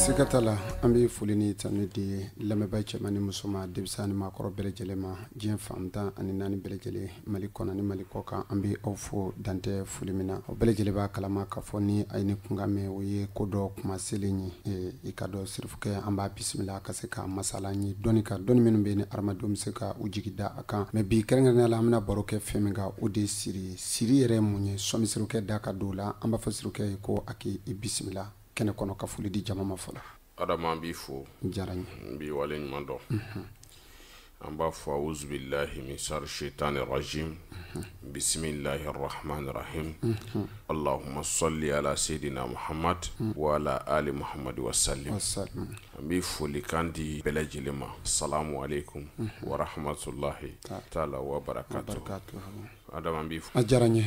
Sikatala ambi fulini tanudi lameba chamani musoma debsani makoro belejelema jien famta ani nani belejele malikona ni malikoka ambi ofo dante fulimina belejeleba kalama kafoni ayini kungame oye kodo kuma selenyi ikado sirfuke amba bismillah kaseka masalanyi donika doni minumbe ni armadum seka ujigida aka me bi kerengana la amna baroke feminga ode siri yere munye somisruke daka dola amba fasiruke ko aki bismillah kene kono ka fuli di jamama fola adama bi fo jarani bi wale nyundo amba fo auzu billahi min shar shaitanir rajim bismillahir rahmanir rahim allahumma salli ala sayidina muhammad wa ala ali muhammad wa sallim bi fo likandi belajilima assalamu alaikum wa rahmatullahi ta'ala wa barakatuh adama bi fo ajaranye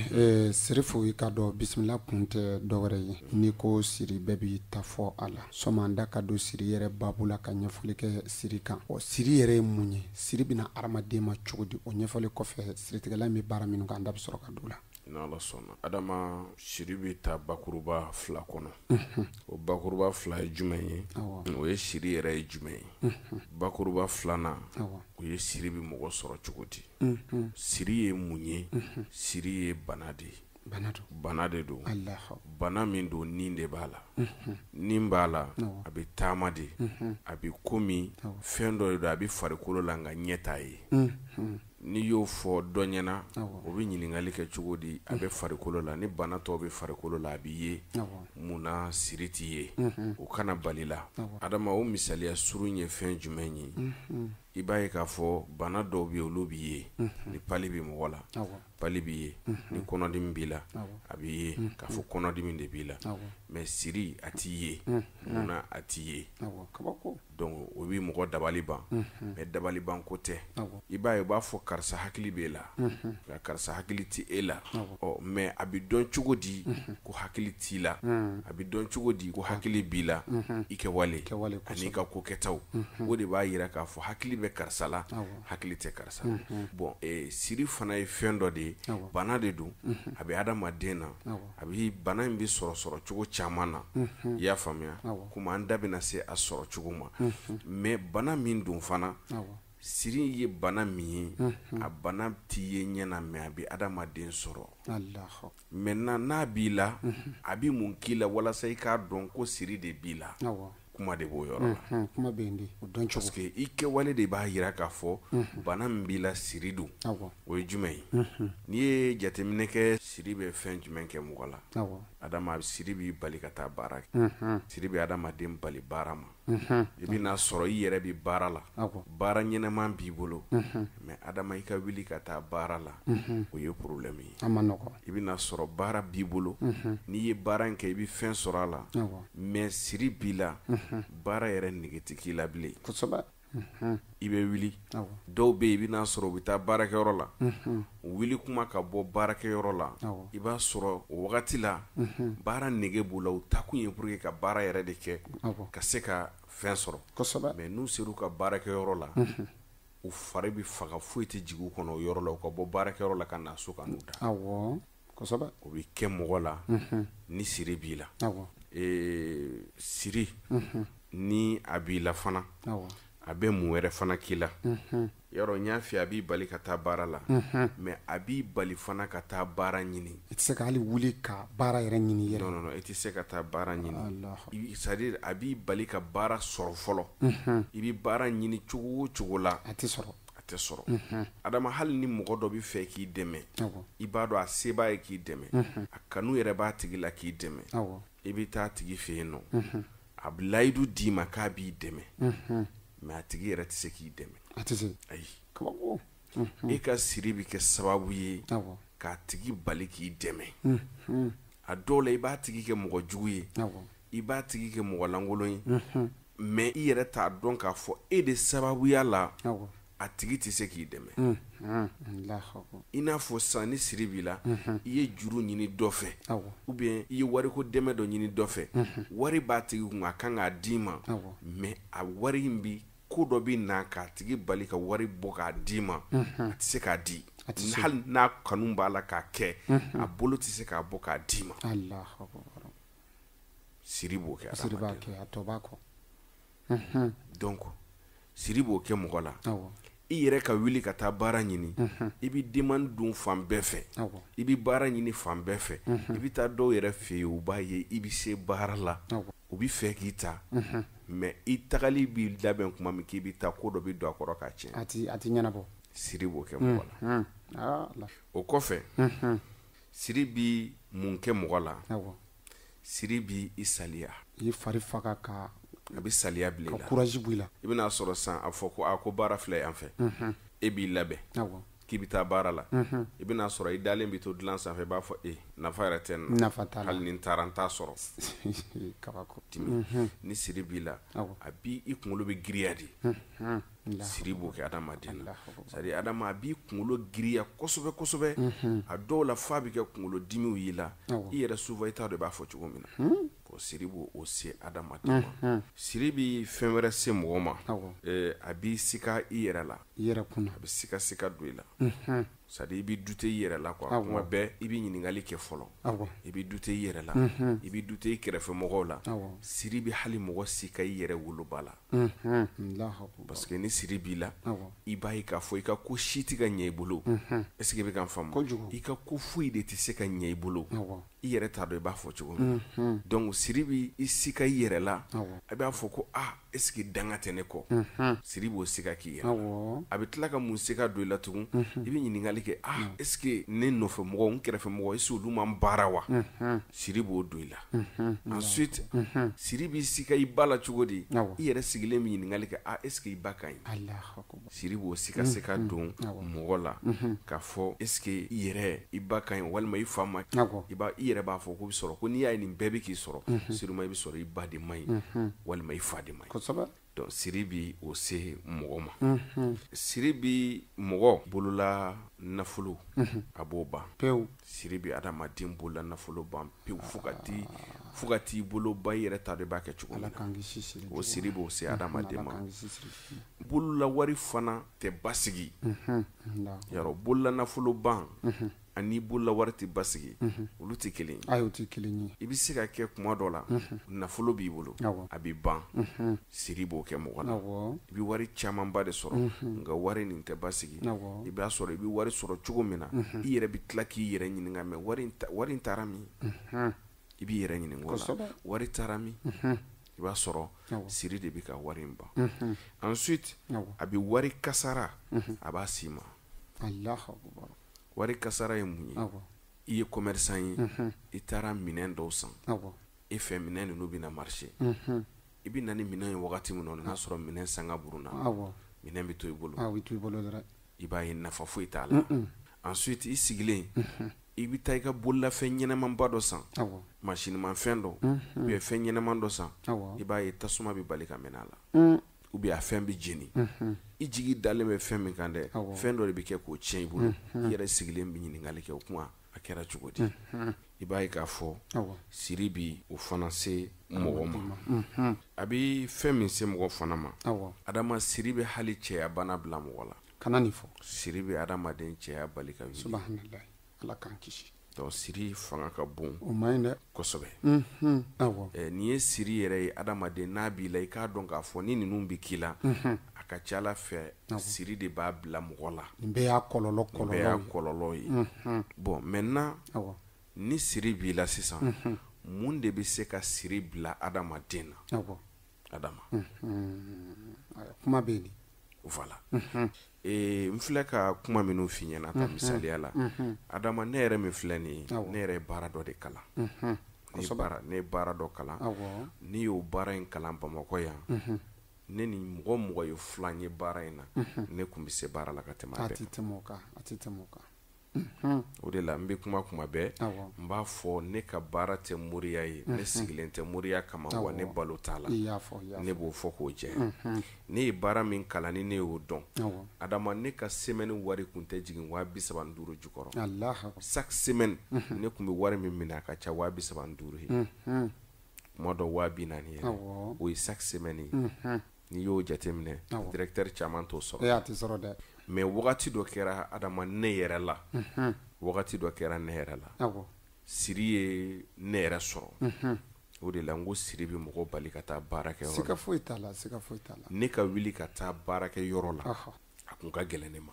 serifu ikado bismillah kunte dogre ni ko siri bebi tafo ala somanda kado siri yere babula ka nyefuli ke siri kan o siri yere munye siri bina armadema chugudi o nyefuli ko fe siri tigala mi bara minu kan dab soro kadula ina la sonna adama siri bi ta bakuruba fla kono o bakuruba fla jumaye o ye siri yere jumaye bakuruba flana o ye siri bi mogo soro chugudi siri ye munye siri ye banade do Allah bana min do ninde bala nimbala abi tamade abi komi fendo do abi farikolo langa nyeta yi ni yo fo donyana o bi nyiningali ke chugodi abe farikolo la ni bana to be farikolo la abi ye muna siriti ye o kana balila adama o misaliya surunye fen jumenyi ibaye ka fo bana do bi olubi ye ni palibi mogola palibi ye ni konodimi bila abi ye ka fo konodimi de bila mais siri ati ye muna ati ye donc o bi mogo dabali ban mais dabali ban kote ibaye ba fo karsa hakili bela ka karsa hakili ti ela o mais abi don chugodi ko hakili ti la abi don chugodi ko hakili bila ike wale ani ka ko ketaw o de ba yira ka fo hakili be karsala hakili te karsa bon siri fana e fendo de bana de do abi adama dena abi bana mbi soro chugo chamana ya famia kuma andabe na se asoro chugo ma mais bana min dun fana siri ye bana mi a bana ti ye nyana me abi adama den soro Allah maintenant na bila abi mun kila wala sai ka don ko siri de bila kuma de bo yoro kuma bendi don chugo parce que ike wale de ba yira ka fo bana mbila siri du o jumai ni jatemine ke siri be fen jumen ke mugola adama siri bi bali kata barak siri be adama dem bali barama ibi na soro yere bi barala bara nyene man bi bolo mais adama ika wili kata barala o ye problème amanoko ibi na soro bara bi bolo ni ye bara nke ibi fen sorala mais siri bila bara yere nigitiki la bile kusoba ibe wili do be ibi na soro bita barake yoro la wili kuma ka bo barake yoro la iba soro wakati la bara nege bula utakunye pour que ka bara yere de ke ka se ka fen soro mais nous seru ka barake yoro la u fare bi faga fuite jigu kono yoro la ka bo barake yoro la kana so kanu da kosoba o bi ke mogola ni siri bila siri ni abila fana abe muwere fana kila yaro nyafi abi bali kata bara la mais abi bali fana kata bara nyini itse ka ali wuli ka bara yere nyini yere non itse kata bara nyini c'est-à-dire abi bali ka bara soro folo ibi bara nyini chugo la ati soro adama hal ni mogodo bi fe ki deme ibado a seba e ki deme akanu yere ba tigila ki deme ibi ta tigi fe no ablaidu di makabi deme mais atigi yere tse ki deme atise ay kabako e ka siri bi ke sababu ye ka tigi bali ki deme a dole iba tigi ke mogo jugu ye iba tigi ke mogo langolo ye mais i yere ta don ka fo e de sababu ya la a tigi tɛ se k'i dɛmɛ. I n'a fɔ sisan ni siri b'i la i ye juru ɲini dɔ fɛ ou bien i ye wariko dɛmɛ dɔ ɲini dɔ fɛ wari b'a tigi kun a kan k'a d'i ma mais a wari in bi ko dɔ bi na k'a tigi bali ka wari bɔ k'a d'i ma a tɛ se k'a di hali n'a kanu b'a la k'a kɛ a bolo tɛ se k'a bɔ k'a d'i ma. Siri b'o kɛ adamaden. Donc siri b'o kɛ mɔgɔ la. I yɛrɛ ka wuli ka taa baara ɲini i bi demande dun fan bɛɛ fɛ i bi baara ɲini fan bɛɛ fɛ i bi taa dɔw yɛrɛ fɛ yen u b'a ye i bi se baara la u bi fɛ k'i ta mais i tagali bi labɛn kuma min k'i bi taa ko dɔ bi don a kɔrɔ k'a tiɲɛ a ti ɲɛnabɔ. Siri b'o kɛ mɔgɔ la. O kɔfɛ siri bi mun kɛ mɔgɔ la siri bi i saliya i fari faga ka a bi saliya bila i la ka courage b'i la. I bɛna sɔrɔ san a fɔ ko baara filɛ yan fɛ e b'i labɛn k'i bi taa baara la i bɛna sɔrɔ i dalen bi to dilan sanfɛ i b'a fɔ nafa yɛrɛ tɛ n na hali ni n taara n t'a sɔrɔ ni siri b'i la a bi i kunkolo bɛ giriya de siri b'o kɛ adamaden na c'est-à-dire adama a b'i kunkolo giriya kosɛbɛ kosɛbɛ a dɔw la f'a bɛ kɛ kunkolo dimiw y'i la i yɛrɛ souvent i t'a dɔn i b'a fɔ cogo min na siri b'o se adamaden ma. Siri bi fɛn wɛrɛ se mɔgɔ ma a b'i sika i yɛrɛ la a bɛ sika don i la c'est-à-dire i bi dute i yɛrɛ la quoi kuma bɛɛ i bi ɲininkali kɛ fɔlɔ i bi dute i yɛrɛ la i bi dute i kɛrɛfɛ mɔgɔw la siri bi hali mɔgɔ sika i yɛrɛ woloba la parce que ni siri b'i la i b'a ye k'a fɔ i ka ko si tɛ ka ɲɛ i bolo est-ce que i bɛ ka n faamu i ka ko foyi de tɛ se ka ɲɛ i bolo i yɛrɛ t'a dɔn i b'a fɔ cogo min donc siri bi i sika i yɛrɛ la a b'a fɔ ko est-ce que danga tɛ ne kɔ siri b'o sika k'i yɛrɛ la a bɛ tila ka mun sika don i la tugun i bɛ ɲininkali kɛ est-ce que ne nɔfɛ mɔgɔw n kɛrɛfɛ mɔgɔw est-ce que olu man baara wa siri b'o don i la ensuite siri b'i sika i ba la cogo di i yɛrɛ sigilen bɛ ɲininkali kɛ est-ce que i ba ka ɲi siri b'o sika don mɔgɔ la k'a fɔ est-ce que i yɛrɛ i ba ka ɲi walima i fa ma i yɛrɛ b'a fɔ ko bɛ sɔrɔ ko n'i y'a ye nin bɛɛ bɛ k'i sɔrɔ sûrement i bɛ sɔrɔ i ba de man ɲi walima i fa de man ɲi donc siri bi o se mɔgɔ ma siri bi mɔgɔ bolola nafolo a b'o ban pewu siri bi adamaden bolola nafolo ban pewu fo ka t'i bolo ba i yɛrɛ t'a dɔn i b'a kɛ cogo min na o siri b'o se adamaden ma bolola wari fana tɛ basigi yarɔ bolola nafolo ban ani bolola wari tɛ basigi olu tɛ kelen ye i bɛ se ka kɛ kuma dɔ la nafolo b'i bolo a bɛ ban siri b'o kɛ mɔgɔ la i bɛ wari camanba de sɔrɔ nka wari nin tɛ basigi i b'a sɔrɔ i bɛ wari sɔrɔ cogo min na i yɛrɛ bɛ tila k'i yɛrɛ ɲininka mais wari in taara min i b'i yɛrɛ ɲininka o la wari taara min i b'a sɔrɔ siri de bɛ ka wari in ban ensuite a bɛ wari kasara a b'a s'i ma wari kasara ye mun ye i ye commerçant ye i taara minɛn dɔw san e fɛ minɛn ninnu bɛna marché i bɛ na ni minɛn ye wagati min na n'a sɔrɔ minɛn sanga buruna minɛn bɛ to i bolo i b'a ye nafa foyi t'a la ensuite i sigilen i bɛ taa i ka bololafɛn ɲɛnɛmanba dɔ san masinimafɛn dɔ ou bien fɛn ɲɛnɛman dɔ san i b'a ye tasuma bɛ bali ka mɛnɛ a la ou bien a fɛn bɛ jeni i jigi dalen bɛ fɛn min kan dɛ fɛn dɔ de bɛ kɛ k'o tiɲɛ i bolo i yɛrɛ sigilen bɛ ɲininkali kɛ o kuma a kɛra cogo di i b'a ye k'a fɔ siri bi o fana se mɔgɔ ma a bɛ fɛn min se mɔgɔ fana ma adama siri bɛ hali cɛya bana bila mɔgɔ la kana nin fɔ siri bɛ adamaden cɛya bali ka wuli subhanallah ala k'an kisi donc siri fanga ka bon o man ɲi dɛ kosɛbɛ nin ye siri yɛrɛ ye adamaden n'a b'i la i k'a dɔn k'a fɔ ni ninnu bɛ k'i la a ka ca ala fɛ siri de b'a bila mɔgɔ la nin bɛɛ y'a kɔlɔlɔ ye bon maintenant ni siri b'i la sisan mun de bɛ se ka siri bila adamaden na adama kuma bɛ yen voilà n filɛ ka kuma minnu f'i ɲɛna ta misaliya la adama ne yɛrɛ min filɛ nin ye ne yɛrɛ ye baara dɔ de kalan ne ye baara dɔ kalan ni y'o baara in kalan Bamakɔ yan ne ni mɔgɔ ye filan ye baara in na ne kun bɛ se baara la ka tɛmɛ a bɛɛ a tɛ tɛmɛ o kan o de la n bɛ kuma bɛɛ n b'a fɔ ne ka baara tɛ moriya ye ne sigilen tɛ moriya kama wa ne balo t'a la ne b'o fɔ k'o jɛ ne ye baara min kalan ni ne y'o dɔn adama ne ka semaine wari kun tɛ jigin 35 jukɔrɔ chaque semaine ne kun bɛ wari min minɛ a ka ca 35 ye kuma dɔ 40 yɛrɛ o ye chaque semaine ye n'i y'o jateminɛ directeur caman t'o sɔrɔ mais wagati dɔ kɛra adama ne yɛrɛ la wagati dɔ kɛra ne yɛrɛ la siri ye ne yɛrɛ sɔrɔ o de la n ko siri bɛ mɔgɔ bali ka taa baarakɛ yɔrɔ la siga foyi t'a la ne ka wuli ka taa baarakɛ yɔrɔ la a kun ka gɛlɛn ne ma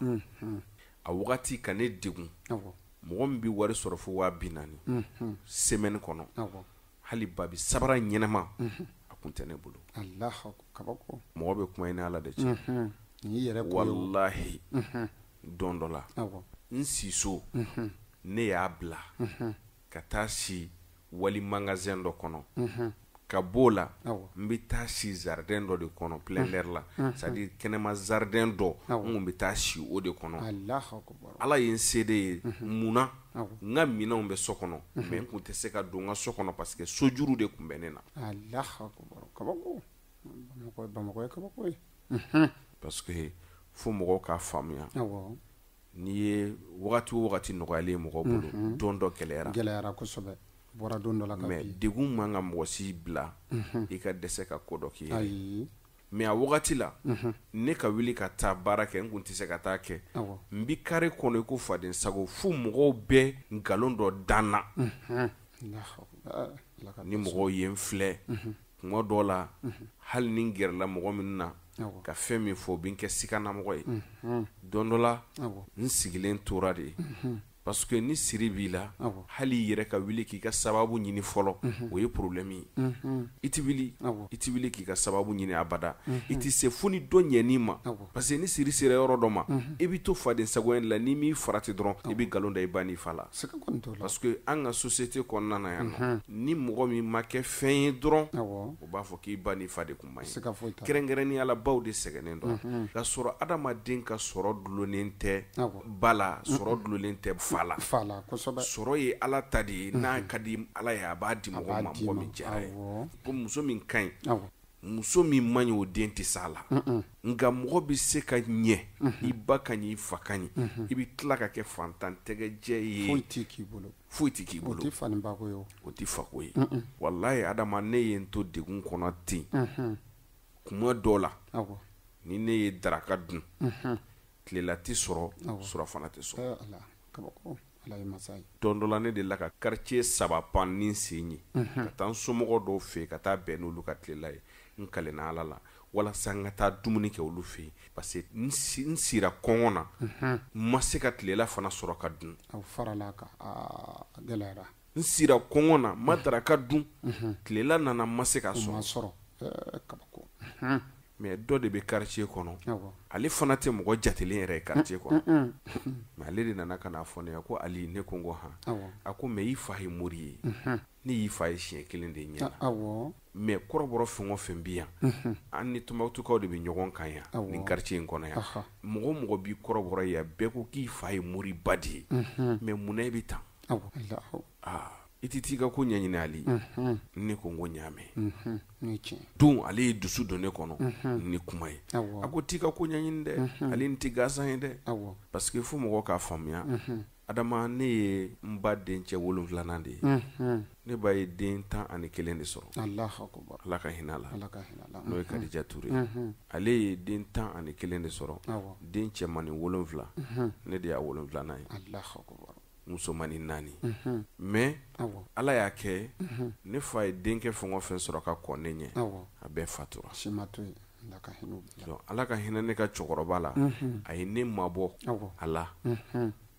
a wagati ka ne degun mɔgɔ min bɛ wari sɔrɔ fo 40 semaine kɔnɔ hali babi sabara ɲɛnama a kun tɛ ne bolo mɔgɔ bɛ kuma ni Ala de cɛ wallahi don dɔ la n siso ne y'a bila ka taa si wali magasin dɔ kɔnɔ ka b'o la n bɛ taa si jardin dɔ de kɔnɔ plein air la c'est à dire kɛnɛma jardin dɔ n kun bɛ taa si o de kɔnɔ Ala ye n se de ye munna n ka minɛnw bɛ so kɔnɔ mais n kun tɛ se ka don n ka so kɔnɔ parce que sojuru de kun bɛ ne na parce que fo mɔgɔw k'a faamuya n'i ye wagati o wagati nɔgɔyalen mɔgɔ bolo don dɔ gɛlɛyara kosɛbɛ bɔra don dɔ la ka mais degun man ka mɔgɔ si bila i ka dɛsɛ ka ko dɔ k'i ye mais a wagati la ne ka wuli ka taa baara kɛ n kun tɛ se ka taa kɛ n bi kare kɔnɔ i ko faden sago fo mɔgɔw bɛ nkalon dɔ danna ni mɔgɔw ye n filɛ kuma dɔ la hali ni n gɛrɛla mɔgɔ min na ka fɛn min fɔ o bɛ n kɛ sikanamɔgɔ ye don dɔ la n sigilen tora de parce que ni siri b'i la hali i yɛrɛ ka wuli k'i ka sababu ɲini fɔlɔ o ye problème ye i tɛ wuli k'i ka sababu ɲini abada i tɛ se fo ni dɔ ɲɛn'i ma parce que ni siri sera yɔrɔ dɔ ma i bɛ to faden sagoya la n'i m'i farati dɔrɔn i bɛ nkalon da i ba n'i fa la parce que an ka société kɔnɔna na yan nɔ ni mɔgɔ min ma kɛ fɛn ye dɔrɔn o b'a fɔ k'i ba n'i fa de kun man ɲi kɛrɛnkɛrɛnnenya la baw de sɛgɛnnen don ka sɔrɔ adamaden ka sɔrɔ dulonnen tɛ ba la sɔrɔ dulonnen tɛ fala sɔrɔ ye Ala ta de ye n'a ka di Ala ye a b'a di mɔgɔ ma mɔgɔ min jɛra ye ko muso min ka ɲi muso min man ɲi o den tɛ s'a la nka mɔgɔ bɛ se ka ɲɛ i ba ka ɲi i fa ka ɲi i bɛ tila ka kɛ fantan tɛgɛjɛ ye foyi tɛ k'i bolo o tɛ fako ye wallahi adama ne ye n to degun kɔnɔ ten kuma dɔ la ni ne ye daraka dun tilela tɛ sɔrɔ surafana tɛ sɔrɔ don dɔ la ne de la ka quartier 3 pan ni n sen ye ka taa n somɔgɔ dɔw fɛ yen ka taa bɛn n'olu ka tilela ye n kalenna Ala la walasa n ka taa dumuni kɛ olu fɛ yen parce que n sira kɔngɔ na n ma se ka tilela fana sɔrɔ ka dun n sira kɔngɔ na n ma daraka dun tilela nana n ma se ka sɔrɔ mais dɔ de bɛ quartier kɔnɔ ale fana tɛ mɔgɔ jatelen yɛrɛ ye quartier kɔnɔ mais ale de nana ka na fɔ ne ye ko Ali ne ko n ko han a ko mais i fa ye mori ye ne y'i fa ye siɲɛ kelen de ɲɛ na mais kɔrɔbɔrɔ fɛn o fɛn bi yan an ni Tombouctou de bɛ ɲɔgɔn kan yan nin quartier in kɔnɔ yan mɔgɔ o mɔgɔ b'i kɔrɔbɔrɔ yan bɛɛ ko k'i fa ye mori ba de ye mais munna i bɛ tan i tɛ t'i ka ko ɲɛɲini Ali ne ko n ko ɲaamɛ don ale ye dusu don ne kɔnɔ ni kuma ye a ko t'i ka ko ɲɛɲini dɛ ale n tɛ gansan ye dɛ parce que fo mɔgɔw k'a faamuya adama ne ye n ba dencɛ 7nan de ye ne ba ye den 11 de sɔrɔ Ala ka hinɛ la n'o ye Kadija Ture ale ye den 11 de sɔrɔ den cɛmannin 7 ne de y'a 7nan ye musomani 4 mais Ala y'a kɛ ne fa ye denkɛ fɛn o fɛn sɔrɔ ka kɔn ne ɲɛ a bɛɛ fatura donc Ala ka hinɛ ne ka cɛkɔrɔba la a ye ne mabɔ a la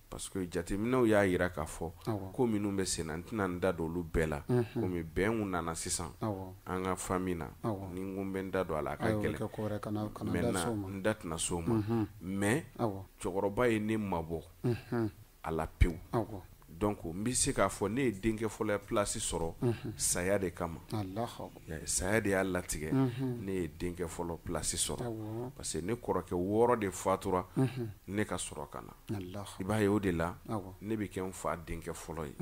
parce que jateminɛw y'a jira k'a fɔ ko minnu bɛ sen na n tɛna n da don olu bɛɛ la komi bɛnw nana sisan an ka famille na ni n ko n bɛ n da don a la a ka gɛlɛn maintenant n da tɛna s'o ma mais cɛkɔrɔba ye ne mabɔ a la pewu donc n bɛ se k'a fɔ ne ye denkɛ fɔlɔ ye place sɔrɔ saya de kama saya de y'a latigɛ ne ye denkɛ fɔlɔ place sɔrɔ parce que ne kɔrɔkɛ 6 de fatura ne ka sɔrɔ ka na i b'a ye o de la ne bɛ kɛ n fa denkɛ fɔlɔ ye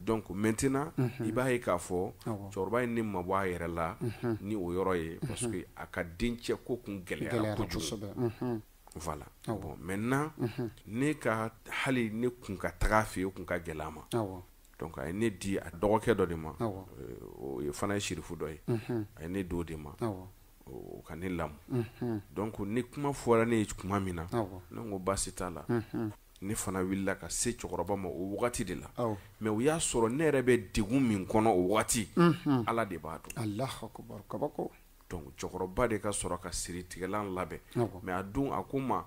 donc maintenant i b'a ye k'a fɔ cɛkɔrɔba ye ne mabɔ a yɛrɛ la ni o yɔrɔ ye parce que a ka dencɛ ko kun gɛlɛyara kojugu voilà bon maintenant ne ka hali ne kun ka taga fɛ yen o kun ka gɛlɛ a ma donc a ye ne di a dɔgɔkɛ dɔ de ma o ye fana ye sirifu dɔ ye a ye ne di o de ma o ka ne lamɔ donc ni kuma fɔra ne ye kuma min na ne ko baasi t'a la ne fana wulila ka se cɛkɔrɔba ma o wagati de la mais o y'a sɔrɔ ne yɛrɛ bɛ degun min kɔnɔ o wagati ala de b'a dɔn Allahu akbar kabako donc cɛkɔrɔba de ka sɔrɔ ka siritigɛlan labɛn mais a don a ko ma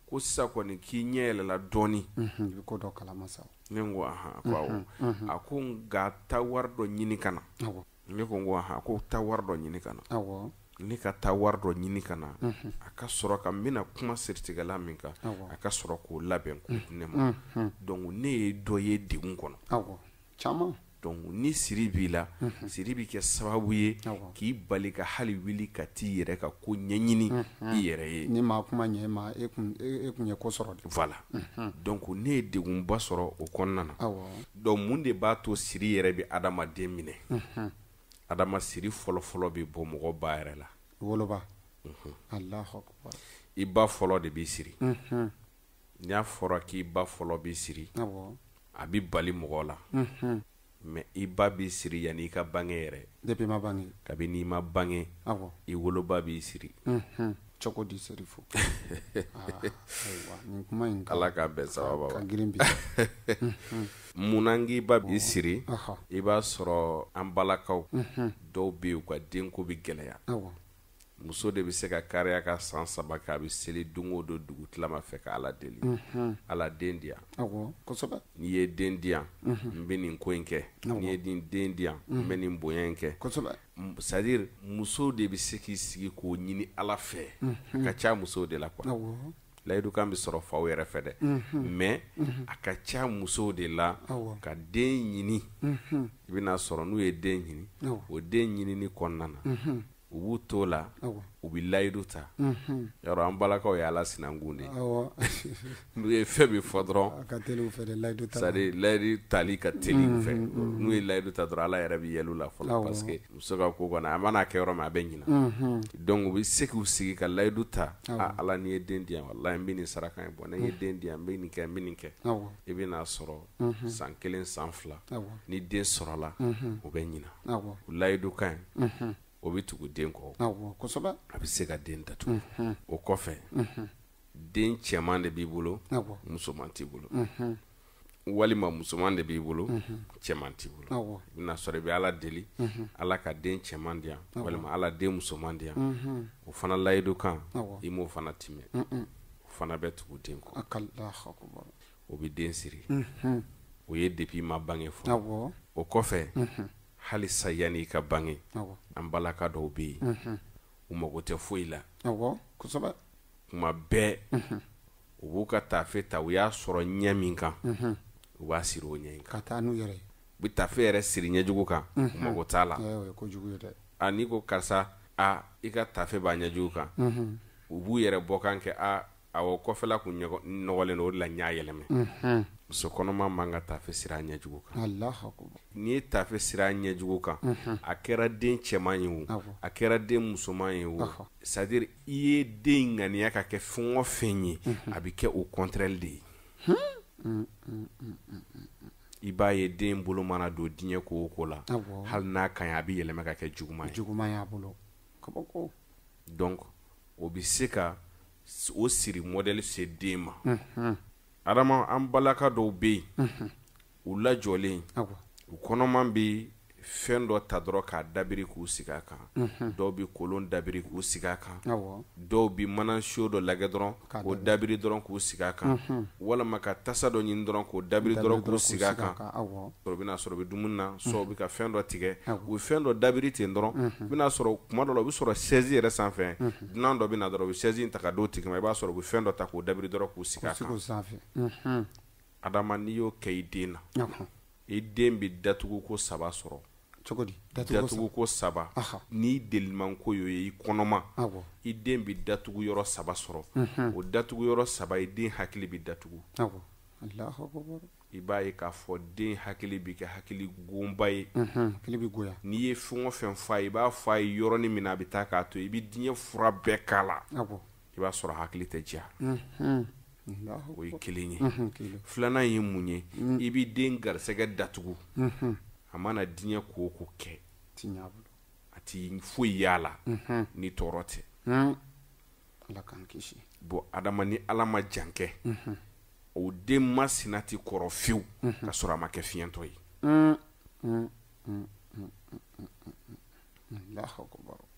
ko sisan kɔni k'i ɲɛ yɛlɛla dɔɔni i ko dɔ kalama sa ne ko ahan ko awɔ a ko nka taa wari dɔ ɲini ka na ne ko ahan ko taa wari dɔ ɲini ka na ne ka taa wari dɔ ɲini ka na a ka sɔrɔ ka n bɛna kuma siritigɛlan min kan a ka sɔrɔ k'o labɛn k'o di ne ma donc ne ye dɔ ye degun kɔnɔ caman donc ni siri b'i la siri bɛ kɛ sababu ye k'i bali ka hali wuli ka t'i yɛrɛ ka ko ɲɛɲini i yɛrɛ ye ni maa kuma ɲɛ ma e kun ye ko sɔrɔ de voilà donc ne ye degunba sɔrɔ o kɔnɔna na donc mun de b'a to siri yɛrɛ bɛ adamaden minɛ adama siri fɔlɔfɔlɔ bɛ bɔ mɔgɔ ba yɛrɛ la woloba Allahu akbar i ba fɔlɔ de b'i siri n'a fɔra k'i ba fɔlɔ b'i siri a bɛ bali mɔgɔ la mais i ba b'i siri yanni i ka bange yɛrɛ depuis ma bange kabini i ma bange i woloba b'i siri cogo di serifu ayiwa nin kuma in ala k'a bɛn sababa ka girin bi munna n k'i ba b'i siri i b'a sɔrɔ an balakaw dɔw bɛ yen u ka denko bɛ gɛlɛya muso de bɛ se ka kariya ka san 3 kɛ a bɛ seli don o don dugu tilama fɛ ka ala deli ala den di yan kosɛbɛ n'i ye den di yan n bɛ nin ko in kɛ n'i ye den di yan n bɛ nin bonya in kɛ c'est à dire muso de bɛ se k'i sigi k'o ɲini ala fɛ a ka ca musow de la quoi layidu kan bɛ sɔrɔ faw yɛrɛ fɛ dɛ mais a ka ca musow de la ka den ɲini i bɛna sɔrɔ n'u ye den ɲini o den ɲinini kɔnɔna na u b'u to la u bɛ layidu ta yɔrɔ an balakaw ye ala sinankun de n'u ye fɛn min fɔ dɔrɔn c'est à dire layidu tali ka teli u fɛ n'u ye layidu ta dɔrɔn ala yɛrɛ bɛ yɛlɛ u la fɔlɔ parce que muso ka ko kɔnɔ a mana kɛ yɔrɔ min a bɛ ɲina donc u bɛ se k'u sigi ka layidu ta ala n'i ye den di yan walahi n bɛ nin saraka in bɔ ne ye den di yan n bɛ nin kɛ n bɛ nin kɛ i bɛ n'a sɔrɔ san 1 san 2 ni den sɔrɔla u bɛ ɲina u layidu ka ɲi o bɛ tugu den kɔ a bɛ se ka den datugu o kɔfɛ den cɛman de b'i bolo musoman t'i bolo walima musoman de b'i bolo cɛman t'i bolo i bɛna sɔrɔ i bɛ ala deli ala ka den cɛman di yan walima ala den musoman di yan o fana layidu kan i m'o fana timɛ o fana bɛ tugu den kɔ o bɛ den siri o ye depuis ma bange fɔlɔ o kɔfɛ hali sa yanni i ka bange an balaka dɔw bɛ yen u mago tɛ foyi la kuma bɛɛ u b'u ka taafe ta u y'a sɔrɔ ɲɛ min kan u b'a siri o ɲɛ in kan ka taa n'u yɛrɛ u bɛ taafe yɛrɛ siri ɲɛjugu kan u mago t'a la n'i ko karisa i ka taafe b'a ɲɛjugu kan u b'u yɛrɛ bɔ kan kɛ awɔ kɔfɛla kun nɔgɔlen don o de la n y'a yɛlɛmɛ muso kɔnɔma man ka taafe siri a ɲɛjugu kan n'i ye taafe siri a ɲɛjugu kan a kɛra den cɛman ye o a kɛra den musoman ye o c'est à dire i ye den ŋaniya ka kɛ fɛn o fɛn ye a bɛ kɛ o contraire de ye i b'a ye den bolo mana don diɲɛ ko o ko la hali n'a ka ɲi a bɛ yɛlɛma ka kɛ juguman ye donc o bɛ se ka o siri modèle se den ma adama an balaka dɔw bɛ yen u lajɔlen u kɔnɔman bɛ fɛn dɔ ta dɔrɔn k'a dabiri k'u sigi a kan dɔw bɛ kolon dabiri k'u sigi a kan dɔw bɛ manasiyo dɔ lagɛ dɔrɔn k'o dabiri dɔrɔn k'u sigi a kan walima ka tasa dɔ ɲini dɔrɔn k'o dabiri dɔrɔn k'u sigi a kan sɔrɔ bɛna sɔrɔ u bɛ dumuni na sɔ u bɛ ka fɛn dɔ tigɛ u bɛ fɛn dɔ dabiri ten dɔrɔn bɛna sɔrɔ kuma dɔ la u bɛ sɔrɔ chaise yɛrɛ sanfɛ dunan dɔ bɛ na dɔrɔn u bɛ chaise in ta ka d'o tigi ma i b'a sɔrɔ u bɛ fɛn dɔ ta k'o dabiri dɔrɔn k'u sigi a kan adama n'i y'o kɛ i den na i den bɛ datugu ko 3 sɔrɔ cogo di datugu ko 3 n'i deliman ko yo i kɔnɔma i den bɛ datugu yɔrɔ 3 sɔrɔ o datugu yɔrɔ 3 i den hakili bɛ datugu Allahu akbar i b'a ye k'a fɔ den hakili bɛ kɛ hakili gonba ye hakili bɛ goya n'i ye fɛn o fɛn fɔ a ye i b'a fɔ a ye yɔrɔnin min na a bɛ taa k'a to i bɛ diɲɛ fura bɛɛ k'a la i b'a sɔrɔ hakili tɛ diya o ye kelen ye filanan ye mun ye i bɛ den garisɛgɛ datugu a mana diɲɛ ko o ko kɛ a ti foyi y'a la ni tɔɔrɔ tɛ Ala k'an kisi bon adama ni Ala ma jan kɛ o den masina ti kɔrɔ fiyewu ka sɔrɔ a ma kɛ fiɲɛtɔ ye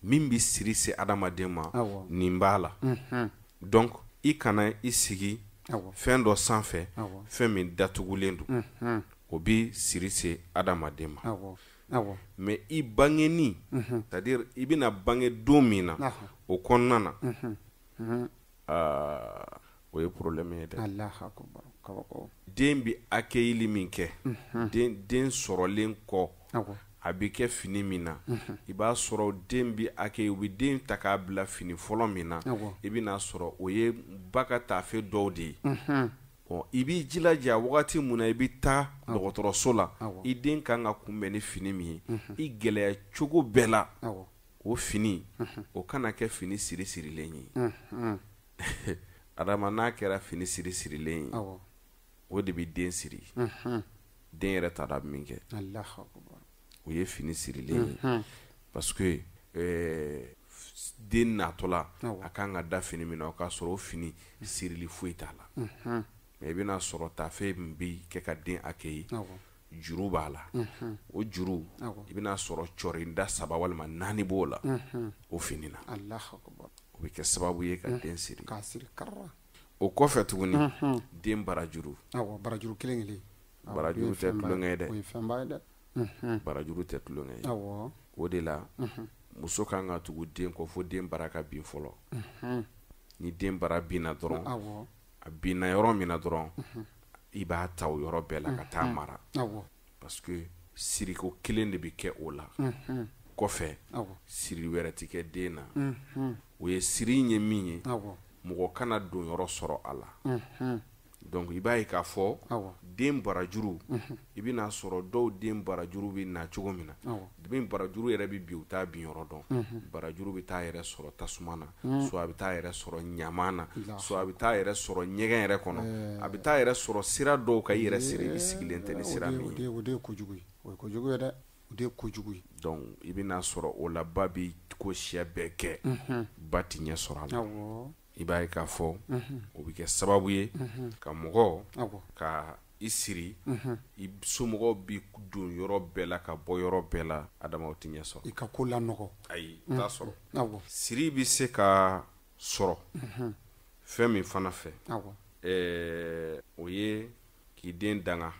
min bɛ siri se adamaden ma nin b'a la donc i kana i sigi fɛn dɔ sanfɛ fɛn min datugulen don o bɛ siri se adamaden ma mais i bangeni c'est-à-dire i bɛna bange don min na o kɔnɔna na o ye problème ye dɛ den bɛ accueilli min kɛ den sɔrɔlen kɔ a bɛ kɛ fini min na i b'a sɔrɔ den bɛ accueilli u bɛ den ta k'a bila fini fɔlɔ min na i bɛna sɔrɔ o ye ba ka taafe dɔw de ye i b'i jilaja wagati mun na i bɛ taa dɔgɔtɔrɔso la i den kan ka kunbɛn ni fini min ye i gɛlɛya cogo bɛɛ la o fini o kana kɛ fini siri-sirilen ye adama n'a kɛra fini siri-sirilen ye o de bɛ den siri den yɛrɛ t'a dɔn min kɛ o ye fini sirilen ye parce que den natɔla a kan ka da fini min na o k'a sɔrɔ o fini sirili foyi t'a la mais i bɛna sɔrɔ taafe min bɛ kɛ ka den accueilli juru b'a la o juru i bɛna sɔrɔ cɔrinda 3 walima 4 b'o la o fini na o bɛ kɛ sababu ye ka den siri o kɔfɛ tuguni den barajuru barajuru kelen barajuru tɛ tulonkɛ ye dɛ barajuru tɛ tulonkɛ ye o de la muso kan ka tugu den kɔ fo den bara ka bin fɔlɔ ni den bara binna dɔrɔn a binna yɔrɔ min na dɔrɔn i b'a ta o yɔrɔ bɛɛ la ka taa mara parce que siriko kelen de bɛ kɛ o la kɔfɛ siri wɛrɛ tɛ kɛ den na o ye siri in ye min ye mɔgɔ kana don yɔrɔ sɔrɔ a la donc i b'a ye k'a fɔ den barajuru i bɛna sɔrɔ dɔw den barajuru bɛ na cogo min na den barajuru yɛrɛ bɛ bin u t'a bin yɔrɔ dɔn barajuru bɛ taa yɛrɛ sɔrɔ tasuma na soit a bɛ taa yɛrɛ sɔrɔ ɲaman na soit a bɛ taa yɛrɛ sɔrɔ ɲɛgɛn yɛrɛ kɔnɔ a bɛ taa yɛrɛ sɔrɔ sira dɔw ka i yɛrɛ siri i sigilen tɛ ni sira min ye o de ye kojugu ye o ye kojugu ye dɛ o de ye kojugu ye donc i bɛna sɔrɔ o la ba bɛ ko siya bɛɛ kɛ ba ti ɲɛ sɔrɔ a la i b'a ye k'a fɔ o bɛ kɛ sababu ye ka mɔgɔ ka i siri i somɔgɔw bɛ don yɔrɔ bɛɛ la ka bɔ yɔrɔ bɛɛ la adama o tɛ ɲɛ sɔrɔ i ka ko lanɔgɔ ayi t'a sɔrɔ siri bɛ se ka sɔrɔ fɛn min fana fɛ o ye k'i den danga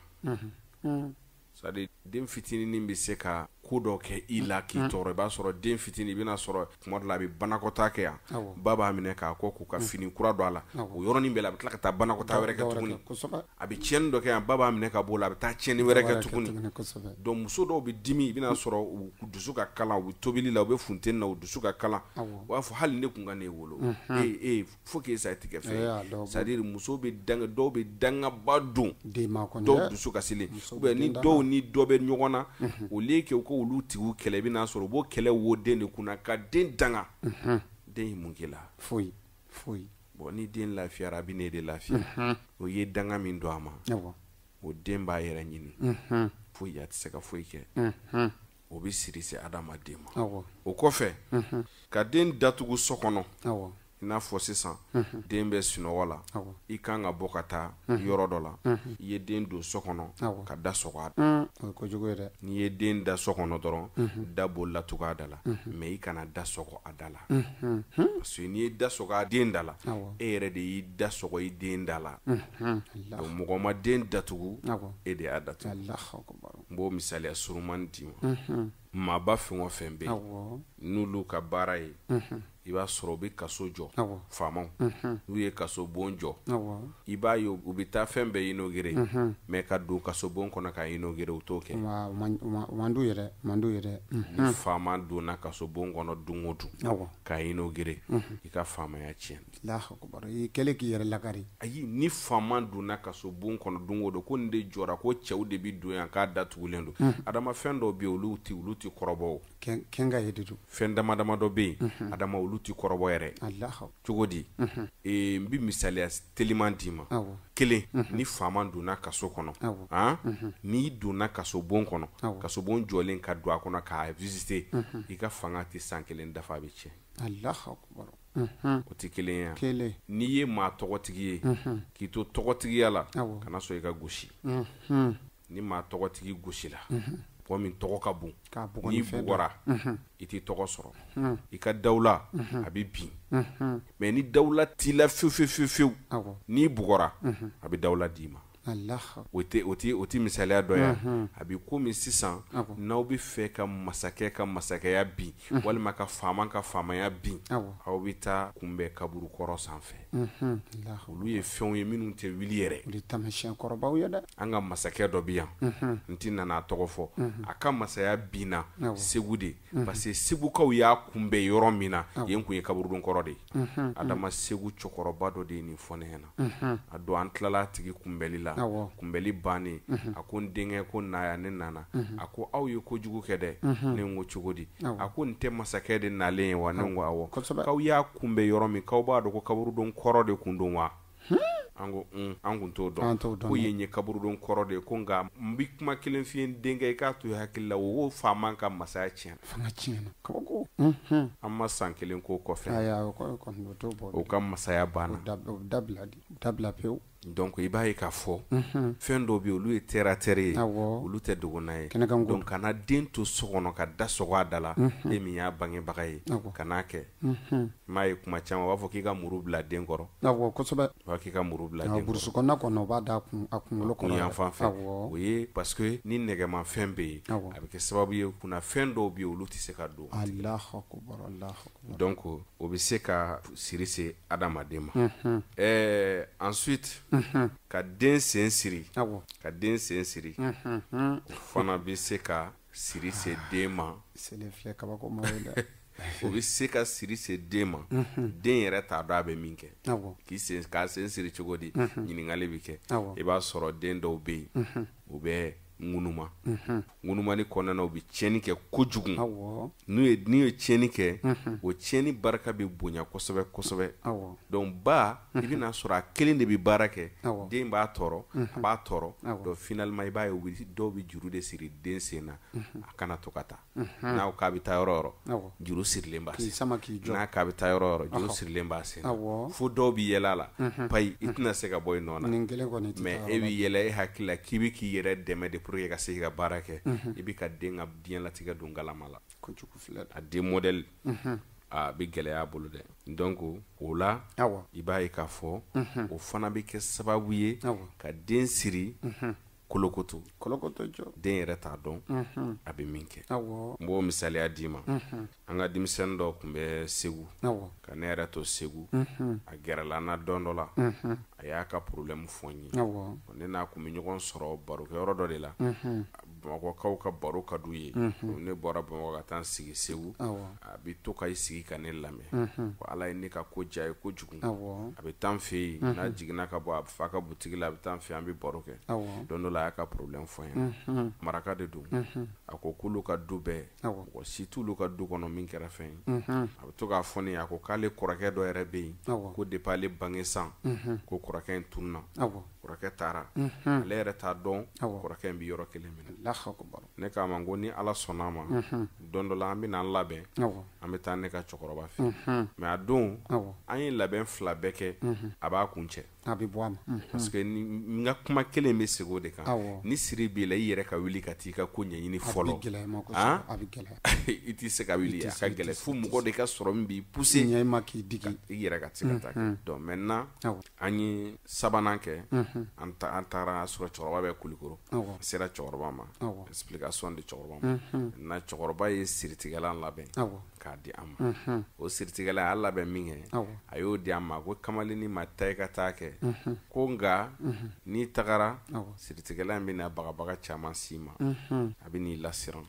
c'est à dire den fitinin bɛ se ka ko dɔ kɛ i la k'i tɔɔrɔ i b'a sɔrɔ den fitinin i bɛna sɔrɔ tuma dɔ la a bɛ banakɔtaa kɛ yan ba b'a minɛ k'a kɔ k'u ka fini kura don a la o yɔrɔnin bɛɛ la a bɛ tila ka taa banakɔtaa wɛrɛ kɛ tuguni a bɛ tiɲɛni dɔ kɛ yan ba b'a minɛ ka bɔ o la a bɛ taa tiɲɛni wɛrɛ kɛ tuguni donc muso dɔw bɛ dimi i bɛna sɔrɔ u dusu ka kalan u bɛ tobili la u bɛ funteni na u dusu ka kalan u b'a fɔ hali ne kun ka ne wolo faut que ça tigɛ fɛn c'est à dire muso bɛ danga dɔw bɛ dangaba don dɔw dusu ka selen ou bien ni dɔw ni dɔ bɛ ɲɔgɔn na au lieu que ko olu tigiw kɛlɛ i bɛna sɔrɔ u b'o kɛlɛ wo den de kunna ka den danga den ye mun kɛ la foyi bon ni den lafiyara a bɛ ne de lafiya o ye danga min don a ma o den b'a yɛrɛ ɲini foyi a tɛ se ka foyi kɛ o bɛ siri se adamaden ma o kɔfɛ ka den datugu so kɔnɔ i n'a fɔ sisan den bɛ sunɔgɔ la i kan ka bɔ ka taa yɔrɔ dɔ la i ye den don so kɔnɔ ka da sɔgɔ a da n'i ye den da so kɔnɔ dɔrɔn da bolila cogoya da la mais i kana da sɔgɔ a da la parce que n'i ye da sɔgɔ a den da la e yɛrɛ de y'i da sɔgɔ i den da la donc mɔgɔ ma den datugu e de y'a datugu n b'o misaliya surumani d'i ma maaba fɛn o fɛn bɛ yen n'olu ka baara ye i b'a sɔrɔ u bɛ kaso jɔ awɔ faamaw n'u ye kaso bon jɔ awɔ i b'a ye u bɛ taa fɛn bɛɛ inauguré mais ka don kaso bon kɔnɔ ka inauguré u t'o kɛ man d'u yɛrɛ ni faama donna kaso bon kɔnɔ don o don awɔ ka inauguré i ka faamaya tiɲɛ Allahu akbar i kɛlen k'i yɛrɛ lakari ayi ni faama donna kaso bon kɔnɔ don o don ko nin de jɔra ko cɛw de bɛ don yan k'a datugulen don adama fɛn dɔw bɛ yen olu ti kɔrɔbɔ o kɛnga ye de don fɛn dama dama dɔ bɛ yen adama olu ti kɔrɔbɔ yɛrɛ Allahu cogo di n bɛ misaliya teliman d'i ma awɔ kelen ni faama donna kaso kɔnɔ n'i donna kaso bon kɔnɔ kaso bon jɔlen ka don a kɔnɔ k'a visiter i ka fanga tɛ san kelen dafa a bɛ tiɲɛ Allahu akbar o tɛ kelen ye kelen n'i ye maa tɔgɔtigi ye k'i to tɔgɔtigiya la awɔ kana sɔn i ka gosi ni maa tɔgɔtigi gosi la mɔgɔ min tɔgɔ ka bon n'i bugɔra i t'i tɔgɔ sɔrɔ i ka dawula a bɛ bin mais ni dawula t'i la fiyewu awɔ n'i bugɔra a bɛ dawula d'i ma Allahu o tɛ misaliya dɔ ya a bɛ komi sisan n'aw bɛ fɛ ka masakɛ ka masakɛya bin walima ka faamaya bin aw bɛ taa kunbɛn kaburukɔrɔ sanfɛ olu ye fɛnw ye minnu tɛ wuli yɛrɛ o de taamasiyɛn kɔrɔbaw ye dɛ an ka masakɛ dɔ bɛ yan n tɛ nana a tɔgɔ fɔ a ka masaya binna segu de parce que segukaw y'a kunbɛn yɔrɔ min na yen kun ye kaburudon kɔrɔ de ye adama segu cɛkɔrɔba dɔ de ye nin fɔ ne ɲɛna a don an tilala a tigi kunbɛnli la kunbɛli bannen a ko n denkɛ ko naya ne nana a ko aw ye kojugu kɛ dɛ ne ko cogo di a ko nin tɛ masakɛ de nalen ye wa ne ko awɔ k'aw y'a kunbɛn yɔrɔ min k'aw b'a dɔn ko kaburudon kɔrɔ de kun don wa an ko an kun t'o dɔn ko yen ye kaburudon kɔrɔ de ye ko nka n bɛ kuma kelen f'i ye n denkɛ i k'a to i hakili la o ko faama ka masaya tiɲɛna fanga tiɲɛna kabako an ma san kelen k'o kɔfɛ o ka masaya banna dabila pewu donc i b'a ye k'a fɔ fɛn dɔw bɛ yen olu ye terre à terre ye olu tɛ dogona ye donc kana den to so kɔnɔ ka da sɔgɔ a da la e min y'a bangebaga ye kan'a kɛ n m'a ye kuma caman u b'a fɔ k'i ka muru bila den kɔrɔ kosɛbɛ u b'a k'i ka muru bila den kɔrɔ burusi kɔnɔna kɔnɔ u b'a da a kunkolo kɔnɔ yan fan fɛ o ye parce que ni nɛgɛmafɛn bɛ yen a bɛ kɛ sababu ye kunna fɛn dɔw bɛ yen olu tɛ se ka don Allahu akbar Allahu akbar donc o bɛ se ka siri se adamaden ma ensuite ka den sen siri ka den sen siri o fana bɛ se ka siri se den ma o bɛ se ka siri se den ma den yɛrɛ t'a dɔn a bɛ min kɛ k'a sen siri cogo di ɲininkali bɛ kɛ i b'a sɔrɔ den dɔw bɛ yen u bɛ ŋunuma ŋunumani kɔnɔna u bɛ tiɲɛni kɛ kojugu n'u ye tiɲɛni kɛ o tiɲɛni barika bɛ bonya kosɛbɛ kosɛbɛ donc ba i bɛna sɔrɔ a kelen de bɛ baara kɛ den b'a tɔɔrɔ a b'a tɔɔrɔ donc finalement i b'a ye dɔw bɛ juru de siri den sen na a kana to ka taa n'a k'a bɛ taa yɔrɔ yɔrɔ juru sirilen b'a sen n'a k'a bɛ taa yɔrɔ yɔrɔ juru sirilen b'a sen fo dɔw bɛ yɛlɛ a la payi i tɛna se ka bɔ i nɔ na mais e bɛ yɛlɛ e hakili la k'i bɛ k'i yɛrɛ dɛmɛ de pour que ka se ka baara kɛ i bɛ ka den ka diɲɛlatigɛ don galama la a den modèle a bɛ gɛlɛya a bolo dɛ donc o la i b'a ye k'a fɔ o fana bɛ kɛ sababu ye ka den siri kolokoto den yɛrɛ t'a dɔn a bɛ min kɛ n b'o misaliya d'i ma an ka denmisɛnnin dɔ tun bɛ segu ka ne yɛrɛ to segu a gɛrɛla n na don dɔ la a y'a ka problème fɔ n ye ne n'a kun bɛ ɲɔgɔn sɔrɔ barokɛyɔrɔ dɔ de la bamakɔkaw ka baro ka d'u ye ne bɔra bamakɔ ka taa n sigi segu a bɛ to ka i sigi ka ne lamɛn ko ala ye ne ka ko diya ye kojugu a bɛ taa n fɛ yen n'a jiginna ka bɔ a fa ka butigi la a bɛ taa n fɛ yen an bɛ baro kɛ don dɔ la a y'a ka problème fɔ n ye maraka de don a ko k'olu ka du bɛɛ mɔgɔ si t'olu ka du kɔnɔ min kɛra fɛn ye a bɛ to k'a fɔ ne ye a ko k'ale kɔrɔkɛ dɔ yɛrɛ bɛ yen ko depuis ale bange san ko kɔrɔkɛ in tununa kɔrɔkɛ taara ale yɛrɛ t'a dɔn kɔrɔkɛ in bɛ yɔrɔ kelen minɛ ne k'a ma ko ni ala sɔnna a ma don dɔ la an bɛ na an labɛn an bɛ taa ne ka cɛkɔrɔba fɛ mais a don an ye labɛn fila bɛɛ kɛ a b'a kun cɛ parce que n ka kuma kelen bɛ segin o de kan ni siri b'i la i yɛrɛ ka wuli ka t'i ka ko ɲɛɲini fɔlɔ i t'i se ka wuli a ka gɛlɛn fo mɔgɔ de ka sɔrɔ min b'i pousser i yɛrɛ ka se ka taa kɛ donc maintenant an ye sabanan kɛ an taara sɔrɔ cɛkɔrɔba bɛ Kulikoro an sera cɛkɔrɔba ma explication di cɛkɔrɔba ma na cɛkɔrɔba ye siritigɛlan labɛn k'a di an ma o siritigɛlan a y'a labɛn min kɛ a y'o di an ma ko kamalennin ma taa i ka taa kɛ ko nka n'i tagara siritigɛlan bɛna bagabaga caman s'i ma a bɛ n'i lasiran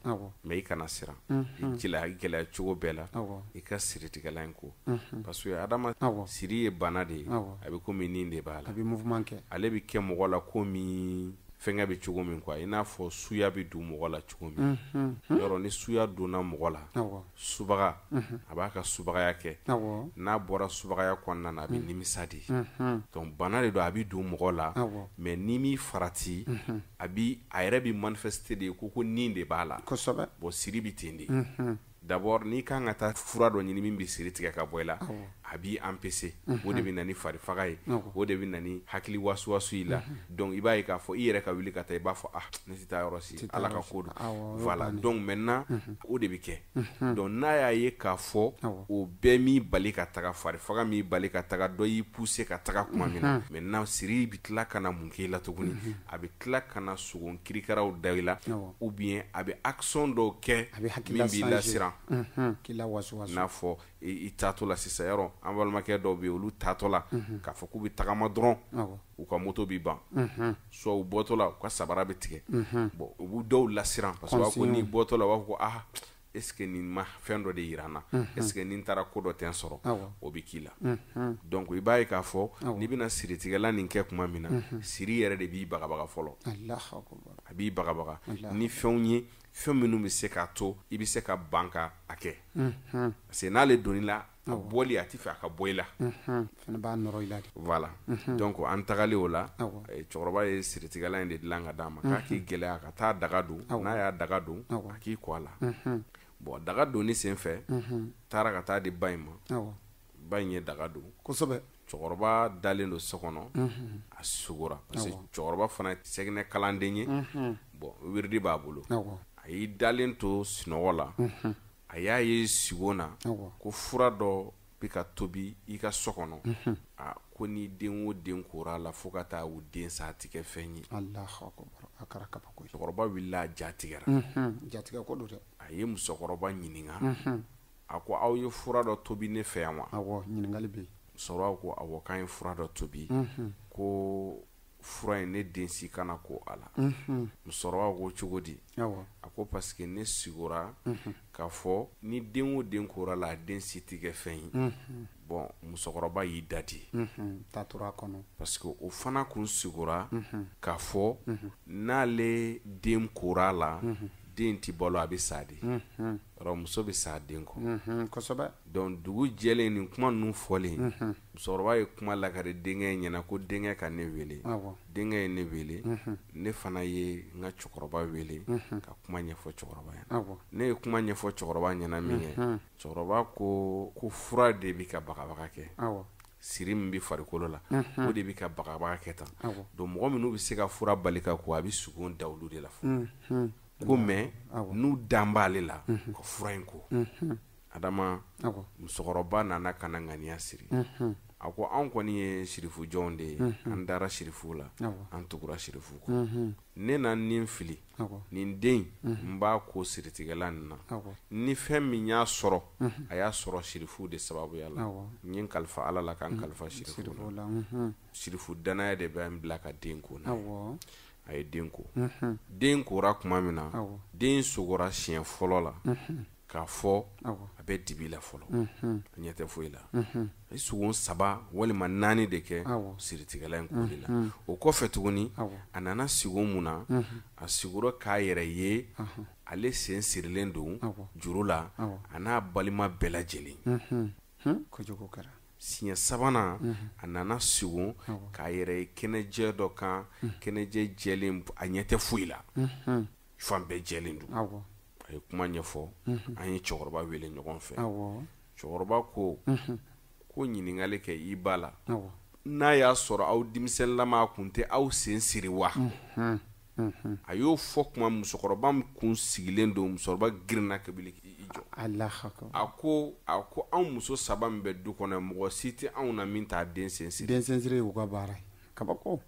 mɛ i kana siran i gɛlɛya cogo bɛɛ la i ka siritigɛlan in ko parce que adama siri ye bana de ye a bɛ komi nin de b'a la ale bɛ kɛ mɔgɔ la komi fɛngɛ bɛ cogo min quoi i n'a fɔ suya bɛ don mɔgɔ la cogo min yɔrɔ ni suya donna mɔgɔ la subaga a b'a ka subagaya kɛ n'a bɔra subagaya kɔnɔna na a bɛ nimisa de donc bana de don a bɛ don mɔgɔ la mais ni m'i farati a yɛrɛ bɛ manifester de ko nin de b'a la bon siri bɛ ten de d'abord n'i kan ka taa fura dɔ ɲini min bɛ siri tigɛ ka bɔ i la a b'i empêcher o de bɛ na ni farifaga ye o de bɛ na ni hakili wasuwasu i la donc i b'a ye k'a fɔ i yɛrɛ ka wuli ka taa i b'a fɔ ne tɛ taa yɔrɔ si ala ka ko don voilà donc maintenant o de bɛ kɛ donc n'a y'a ye k'a fɔ o bɛɛ m'i bali ka taga farifaga m'i bali ka taga dɔ y'i pousser ka taga kuma min na maintenant siri bɛ tila ka na mun k'i la tuguni a bɛ tila ka na sogo kirikaraw da i la ou bien a bɛ action dɔw kɛ min b'i lasiran n'a fɔ i taatɔ la sisan yɔrɔ an balimakɛ dɔw bɛ yen olu taatɔ la k'a fɔ k'u bɛ tagama dɔrɔn u ka moto bɛ ban soit u bɔtɔ la u ka sabara bɛ tigɛ bon u b'u dɔw lasiran parce que u b'a fɔ n'i bɔtɔ la u b'a fɔ ko est ce que nin ma fɛn dɔ de yira n na est ce que nin taara ko dɔ tɛ n sɔrɔ o bɛ k'i la donc i b'a ye k'a fɔ n'i bɛna siritigɛla nin kɛ tuma min na siri yɛrɛ de b'i bagabaga fɔlɔ a b'i bagabaga ni fɛnw ye fɛn minnu bɛ se k'a to i bɛ se ka ban ka a kɛ parce que n'ale donn'i la a bɔli a tɛ fɛ a ka bɔ i la fana b'a nɔrɔ i la de voilà donc an tagalen o la cɛkɔrɔba ye siritigɛla in de dilan ka d'a ma k'a k'i gɛlɛya ka taa daga don n'a y'a daga don a k'i kɔ a la bon daga donni sen fɛ taara ka taa di ba in ma ba in ye daga don kosɛbɛ cɛkɔrɔba dalen don so kɔnɔ a sugora parce que cɛkɔrɔba fana sɛgɛnɛ kalanden ye bon wiridi b'a bolo a y'i dalen to sunɔgɔ la a y'a ye sigo na ko fura dɔ bɛ ka tobi i ka so kɔnɔ ko ni den o den kora la fo ka taa o den sa a tɛ kɛ fɛn ye a kɛra kabako ye cɛkɔrɔba wulila a jatigɛra jatigɛ ko don dɛ a ye musokɔrɔba ɲininka a ko aw ye fura dɔ tobi ne fɛ yan wa awɔ ɲininkali bɛ yen musokɔrɔba ko awɔ k'an ye fura dɔ tobi ko fura in ne den si kana ko a la musokɔrɔba ko cogo di a ko parce que ne sigora k'a fɔ ni den o den kora la a den si tɛ kɛ fɛn ye bon musokɔrɔba y'i da di ta tora a kɔnɔ parce que o fana kun sigora k'a fɔ n'ale den kora la den tɛ balo a bɛ sa de yɔrɔ muso bɛ sa den kɔ kosɛbɛ donc dugu jɛlen nin kuma ninnu fɔlen musokɔrɔba ye kuma lakari denkɛ ɲɛna ko denkɛ ka ne wele denkɛ ye ne wele ne fana ye n ka cɛkɔrɔba wele ka kuma ɲɛfɔ cɛkɔrɔba ɲɛna ne ye kuma ɲɛfɔ cɛkɔrɔba ɲɛna min kɛ cɛkɔrɔba ko fura de bɛ ka bagabaga kɛ siri min bɛ farikolo la o de bɛ ka bagabaga kɛ tan donc mɔgɔ minnu bɛ se ka fura bali ka ko a bɛ sugon da olu de la fɔlɔ ko mais n'u dan b'ale la ka fura in ko adama musokɔrɔba nana ka na ŋaniya siri a ko anw kɔni ye sirifu jɔnw de ye an dara sirifu la an tugura sirifu kɔ ne na nin fili nin den n b'a ko siritigɛla nin na ni fɛn min y'a sɔrɔ a y'a sɔrɔ sirifu de sababuya la n ye n kalifa ala la k'an kalifa sirifu la sirifu danaya de bɛ n bila ka den ko na a ye den ko den kora tuma min na den sogora siɲɛ fɔlɔ la k'a fɔ a bɛ dibi la fɔlɔ a ɲɛ tɛ foyi la a ye sogo 3 walima 4 de kɛ siritigɛla in koli la o kɔfɛ tuguni a nana sigo mun na a sigura k'a yɛrɛ ye ale sen sirilen don juru la a n'a balima bɛɛ lajɛlen kojugu kɛra siɲɛ 3nan a nana sigo k'a yɛrɛ ye kɛnɛjɛ dɔ kan kɛnɛjɛ jɛlen a ɲɛ tɛ foyi la fan bɛɛ jɛlen don a ye kuma ɲɛfɔ an ye cɛkɔrɔba wele ɲɔgɔn fɛ cɛkɔrɔba ko ɲininkali kɛ i ba la n'a y'a sɔrɔ aw denmisɛnninlama kun tɛ aw sen siri wa a y'o fɔ kuma musokɔrɔba min kun sigilen don musokɔrɔba girinna kabili i jɔ a ko anw muso 3 min bɛ du kɔnɔ mɔgɔ si tɛ anw na min t'a den sen siri den sen siri y'u ka baara ye kabako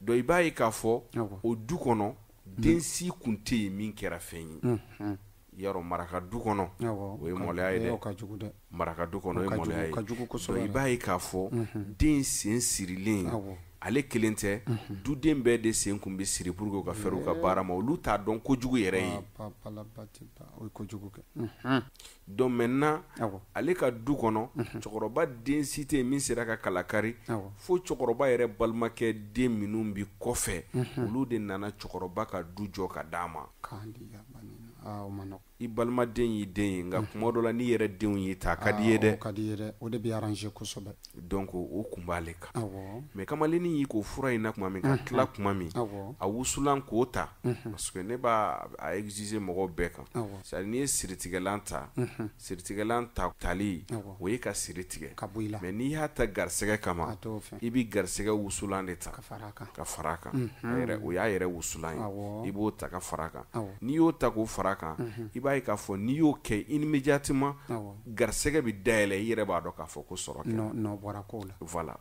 donc i b'a ye k'a fɔ o du kɔnɔ den si kun tɛ yen min kɛra fɛn ye yaro maraka du kɔnɔ o ye mɔlɛya ye dɛ maraka du kɔnɔ o ye mɔlɛya ye donc i b'a ye k'a fɔ den sen sirilen ale kelen tɛ duden bɛɛ de sen kun bɛ siri pour que u ka fɛɛrɛ u ka baara ma olu t'a dɔn kojugu yɛrɛ ye donc maintenant ale ka du kɔnɔ cɛkɔrɔba den si tɛ yen min sera ka kalakari fo cɛkɔrɔba yɛrɛ balimakɛ den minnu bi kɔfɛ olu de nana cɛkɔrɔba ka du jɔ ka d'a ma i balimaden y'i den ye nka kuma dɔ la n'i yɛrɛ denw y'i ta ka di ye dɛ o de bɛ arranger kosɛbɛ donc o kun b'ale kan mais kamalennin y'i k'o fura in na tuma min ka tila tuma min a wusulan k'o ta parce que ne b'a exiger mɔgɔw bɛɛ kan c'est à dire n'i ye siritigɛlan ta siritigɛlan tali o ye ka siri tigɛ mais n'i y'a ta garisɛgɛ kama i bɛ garisɛgɛ wusulan de ta ka fara a kan o y'a yɛrɛ wusulan ye i b'o ta ka fara a kan n'i y'o ta k'o fara a kan i b'a ye k'a fɔ n'i y'o kɛ immédiatement garisɛgɛ bɛ dayɛlɛ i yɛrɛ b'a dɔn k'a fɔ ko sɔrɔ kɛ voilà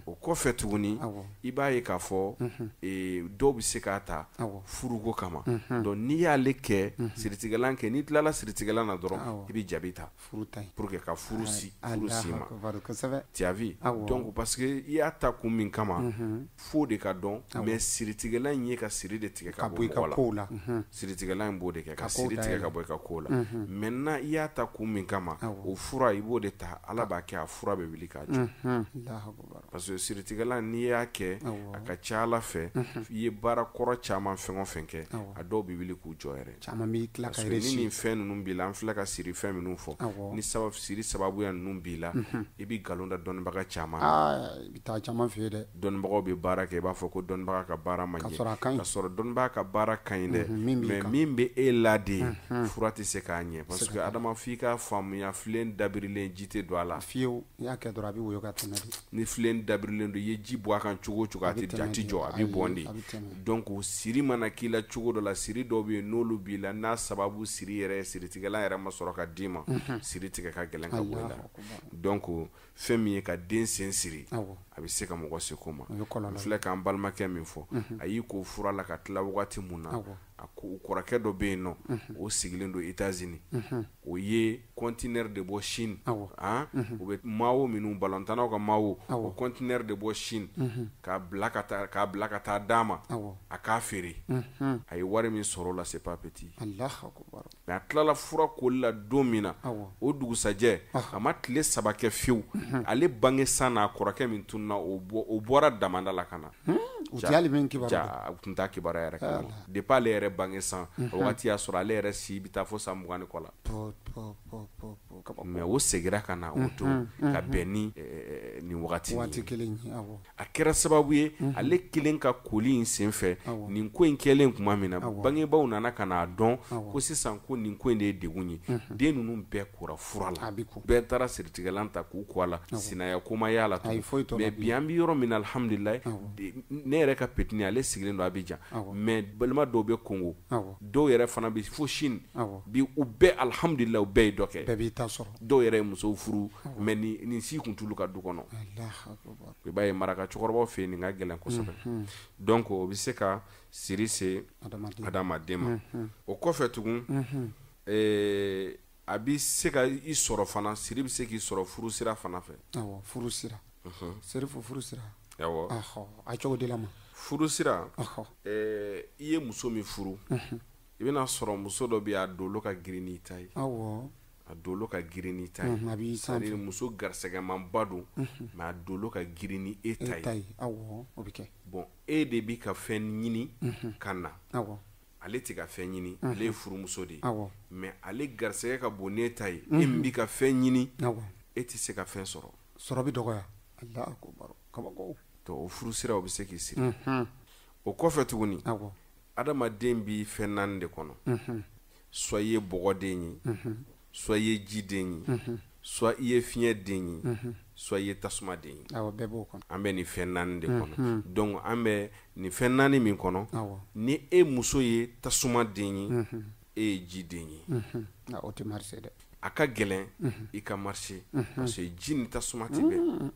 o kɔfɛ tuguni i b'a ye k'a fɔ dɔw bɛ se k'a ta furuko kama donc n'i y'ale kɛ siritigɛlan kɛ n'i tilala siritigɛlan na dɔrɔn i bɛ jaabi ta pour que ka furu si ma tu as vu donc parce que i y'a ta kun min kama fo de ka dɔn mais siritigɛlan in ye ka siri de tigɛ ka bɔ mɔgɔ la siritigɛlan in b'o de kɛ ka siri tigɛ ka bɔ i ka ko la maintenant i y'a ta kun min kama o fura i b'o de ta ala b'a kɛ a fura bɛ wuli k'a jɔ parce que siritigɛlan n'i y'a kɛ a ka ca ala fɛ i ye baara kɔrɔ caman fɛn o fɛn kɛ a dɔw bɛ wuli k'u jɔ yɛrɛ parce que ni nin fɛn ninnu b'i la an filɛ ka siri fɛn minnu fɔ ni siri sababuya ninnu b'i la i bɛ nkalon da dɔnnibaga caman i bɛ taa caman fɛ yen dɛ dɔnnibagaw bɛ baara kɛ i b'a fɔ ko dɔnnibaga ka baara man ɲɛ ka sɔrɔ dɔnnibaga ka baara ka ɲi dɛ mais min bɛ e la de fura tɛ se k'a ɲɛ parce que adama f'i ka faamuya filen dabirilen ji tɛ don a la fiyewu n'i y'a kɛ dɔrɔn a bɛ woyo ka tɛmɛ de ni filen dabirilen don i ye ji bɔ a kan cogo o cogo a tɛ jɔ a bɛ bɔn de donc siri mana k'i la cogo dɔ la siri dɔw bɛ yen n'olu b'i la n'a sababu siri yɛrɛ siritigɛlan yɛrɛ ma sɔrɔ ka d'i ma siri tigɛ ka gɛlɛn ka bɔ i la donc fɛn min ye ka den sen siri a bɛ se ka mɔgɔ se ko ma n filɛ k'an balimakɛ min fɔ a y'i k'o fura la ka tila wagati mun na a ko kɔrɔkɛ dɔ bɛ yen nɔ o sigilen don États-Unis o ye conteneur de bɔ Chine u bɛ mawo minnu balɔntanaw ka mawo o conteneur de bɔ Chine k'a bila ka taa d'a ma a k'a feere a ye wari min sɔrɔ o la c'est pas petit mais a tilala fura koli la don min na o dugusajɛ a ma tile 3 kɛ fiyewu ale bange san n'a kɔrɔkɛ min tununa o bɔra damanda la ka na u tun t'a kibaruya yɛrɛ kalama depuis ale yɛrɛ bange san o wagati y'a sɔrɔ ale yɛrɛ si bɛ taa fo san 20 kɔ la mais o segira ka na o don ka bɛn ni nin wagati kelen a kɛra sababu ye ale kelen ka koli in senfɛ nin ko in kɛlen tuma min na bangebaw nana ka n'a dɔn ko sisan ko nin ko in de ye degun ye den ninnu bɛɛ kora fura la bɛɛ taara siritigɛlan ta k'u kɔ a la sinaya ko ma y'a la mais bi an bɛ yɔrɔ min na alhamdulilayi ne yɛrɛ ka petini ale sigilen don Abidjan mais balima dɔw bɛ Congo dɔw yɛrɛ fana bɛ fo Chine bi u bɛɛ alhamdulilayi u bɛɛ ye dɔ kɛ dɔw yɛrɛ ye musow furu mais nin si kun t'olu ka du kɔnɔ i b'a ye maraka cɛkɔrɔbaw fɛ yen nin ka gɛlɛn kosɛbɛ donc o bɛ se ka siri se adamaden ma o kɔfɛ tugun a bɛ se ka i sɔrɔ fana siri bɛ se k'i sɔrɔ furusira fana fɛ furusira siri fo furusira awɔ a cogo de la ma furusira i ye muso min furu i bɛna sɔrɔ muso dɔ bɛ yen a dolo ka girin n'i ta ye a dolo ka girin n'i ta ye c'est-à-dire muso garisɛgɛmanba don mais a dolo ka girin ni e ta ye bon e de bɛ ka fɛn ɲini ka na ale tɛ ka fɛn ɲini ale ye furumuso de ye mais ale garisɛgɛ ka bon n'e ta ye e min bɛ ka fɛn ɲini e tɛ se ka fɛn sɔrɔ bɛ dɔgɔya kabako to o furusira o bɛ se k'i siri o kɔfɛ tuguni adamaden b'i fɛn 4 de kɔnɔ soit i ye bɔgɔden ye soit i ye jiden ye soit i ye fiɲɛ den ye soit i ye tasuma den ye an bɛ nin fɛn 4 de kɔnɔ donc an bɛ nin fɛn 4 min kɔnɔ ni e muso ye tasuma den ye e ye jiden ye o tɛ marcher dɛ a ka gɛlɛn i ka marcher parce que ji ni tasuma tɛ bɛn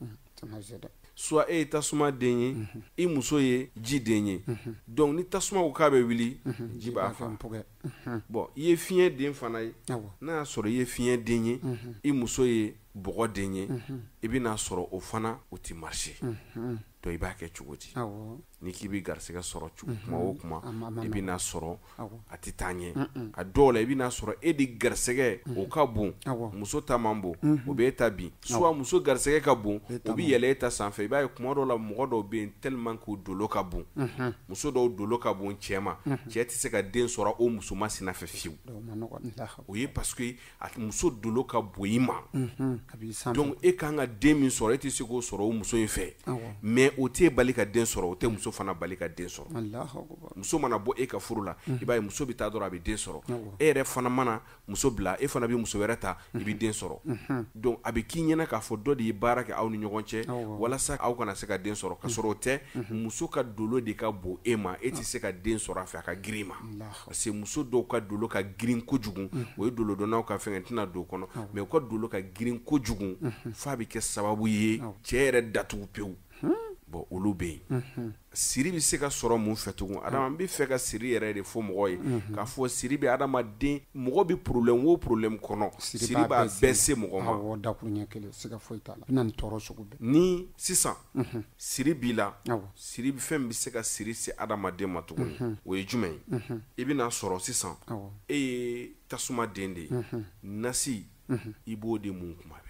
soit e ye tasuma den ye i muso ye ji den ye donc ni tasuma ko k'a bɛ wuli ji b'a fa bon i ye fiɲɛ den fana ye n'a y'a sɔrɔ i ye fiɲɛ den ye i muso ye bɔgɔ den ye i bɛna sɔrɔ o fana o ti marcher donc i b'a kɛ cogo di ni k'i bɛ garisɛgɛ sɔrɔ kuma o kuma i bɛna sɔrɔ a ti taa ɲɛ a dɔw la i bɛna sɔrɔ e de garisɛgɛ o ka bon muso ta man bon o bɛ e ta bin soit muso garisɛgɛ ka bon o bɛ yɛlɛ e ta sanfɛ i b'a ye kuma dɔw la mɔgɔ dɔw bɛ yen tellement que o dolo ka bon muso dɔw dolo ka bon cɛ ma cɛ tɛ se ka den sɔrɔ o muso masina fɛ fiyewu o ye parce que a muso dolo ka bon i ma donc e kan ka den min sɔrɔ e tɛ se k'o sɔrɔ o muso in fɛ mais o t'e bali ka den sɔrɔ o tɛ muso fana bali ka den sɔrɔ muso mana bɔ e ka furu la i b'a ye muso bɛ taa dɔrɔn a bɛ den sɔrɔ e yɛrɛ fana mana muso bila e fana bɛ muso wɛrɛ ta i bɛ den sɔrɔ donc a bɛ k'i ɲɛna k'a fɔ dɔ de ye baara kɛ aw ni ɲɔgɔn cɛ walasa aw kana se ka den sɔrɔ ka sɔrɔ o tɛ muso ka dolo de ka bon e ma e tɛ se ka den sɔrɔ a fɛ a ka girin ma parce que muso dɔw ka dolo ka girin kojugu o ye dolo dɔnnaw ka fɛn tɛna don o kɔnɔ mais u ka dolo ka girin kojugu f'a bɛ kɛ sababu ye cɛ yɛrɛ datugu pewu bon olu bɛ yen siri bɛ se ka sɔrɔ mun fɛ tugun adama n bɛ fɛ ka siri yɛrɛ de fɔ mɔgɔ ye k'a fɔ siri bɛ adamaden mɔgɔ bɛ problème o problème kɔnɔ siri b'a bɛɛ se mɔgɔ ma ni sisan siri b'i la siri fɛn bɛ se ka siri se adamaden ma tuguni o ye jumɛn ye i bɛna sɔrɔ sisan e ye tasuma den de ye nasi i b'o de mun kuma bɛɛ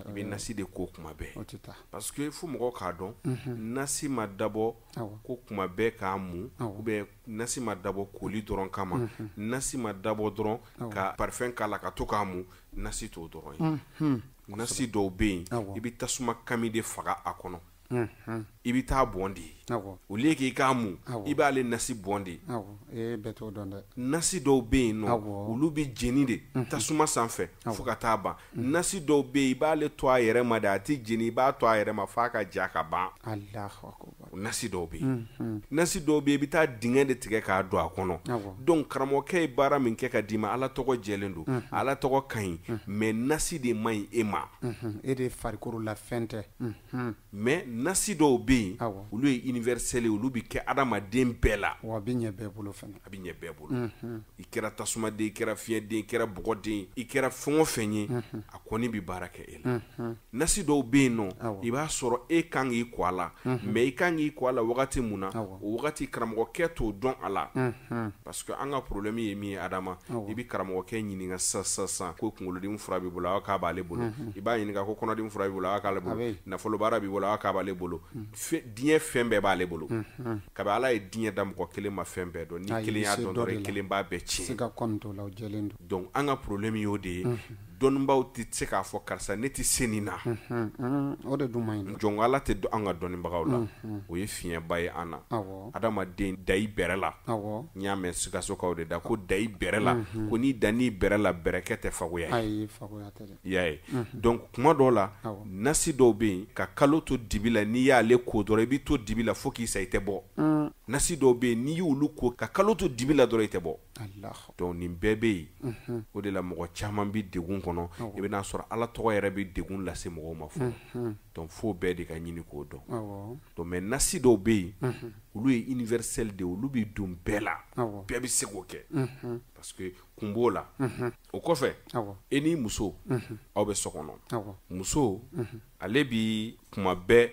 i bɛ nasi de ko kuma bɛɛ parce que fo mɔgɔw k'a dɔn nasi ma dabɔ ko kuma bɛɛ k'a mun ou bien nasi ma dabɔ koli dɔrɔn kama nasi ma dabɔ dɔrɔn ka parfum k'a la ka to k'a mun nasi t'o dɔrɔn ye nasi dɔw bɛ yen i bɛ tasuma kami de faga a kɔnɔ i bɛ taa bɔn de au lieu k'i k'a mun i b'ale nasi bɔn de nasi dɔw bɛ yen nɔ olu bɛ jeni de tasuma sanfɛ fo ka taa ban nasi dɔw bɛ yen i b'ale to a yɛrɛ ma de a tɛ jeni i b'a to a yɛrɛ ma f'a ka ja ka ban nasi dɔw bɛ yen nasi dɔw bɛ yen i bɛ taa dingɛ de tigɛ k'a don a kɔnɔ donc karamɔgɔkɛ ye baara min kɛ ka d'i ma ala tɔgɔ jɛlen don ala tɔgɔ ka ɲi mais nasi de man ɲi e ma e de farikolo la fɛn tɛ mais nasi dɔw bɛ yen olu ye universel olu bɛ kɛ adamaden bɛɛ la wa a bɛ ɲɛ bɛɛ bolo fana a bɛ ɲɛ bɛɛ bolo i kɛra tasumaden i kɛra fiɲɛden i kɛra bɔgɔden i kɛra fɛn o fɛn ye a kɔni bɛ baara kɛ e la nasi dɔw bɛ yen nɔ i b'a sɔrɔ e kan k'i kɔ a la mais i kan k'i kɔ a la wagati mun na o wagati karamɔgɔkɛ t'o dɔn a la parce que an ka problème ye min ye adama i bɛ karamɔgɔkɛ ɲininka sisan ko kunkolodimi fura b'i bolo aw k'a b'ale bolo i b'a ɲininka ko kɔnɔdimi fura b'i bolo aw k'ale bolo nafolo baara b'i bolo aw k'a b'ale bolo diɲɛ fɛn bɛɛ b'ale bolo kabi ala ye diɲɛ da mɔgɔ kelen ma fɛn bɛɛ dɔn ni kelen y'a dɔn dɔrɔn kelen b'a bɛɛ tiɲɛ donc an ka problème y'o de ye dɔnnibaw tɛ se k'a fɔ karisa ne tɛ se nin na o de dun man ɲi jɔn ala tɛ don an ka dɔnnibagaw la o ye fiɲɛba ye an na adamaden da i bɛrɛ la n y'a mɛn sikasokaw de da ko da i bɛrɛ la ko n'i da n'i bɛrɛ la bɛrɛkɛ tɛ fagoya ye i y'a ye donc kuma dɔw la nasi dɔw bɛ yen ka kalo to dibi la n'i y'ale ko dɔrɔn i bɛ to dibi la fo k'i sa i tɛ bɔ nasi dɔw bɛ yen n'i y'olu ko ka kalo to dibi la dɔrɔn i tɛ bɔ donc nin bɛɛ bɛ yen o de la mɔgɔ caman bɛ degun kɔnɔ i bɛna sɔrɔ ala tɔgɔ yɛrɛ bɛ degun lase mɔgɔw ma fɔlɔ donc fo bɛɛ de ka ɲini k'o dɔn donc mais nasi dɔw bɛ yen olu ye universel de olu bɛ don bɛɛ la bɛɛ bɛ se k'o kɛ parce que kun b'o la o kɔfɛ e n'i muso aw bɛ so kɔnɔ muso ale bi kuma bɛɛ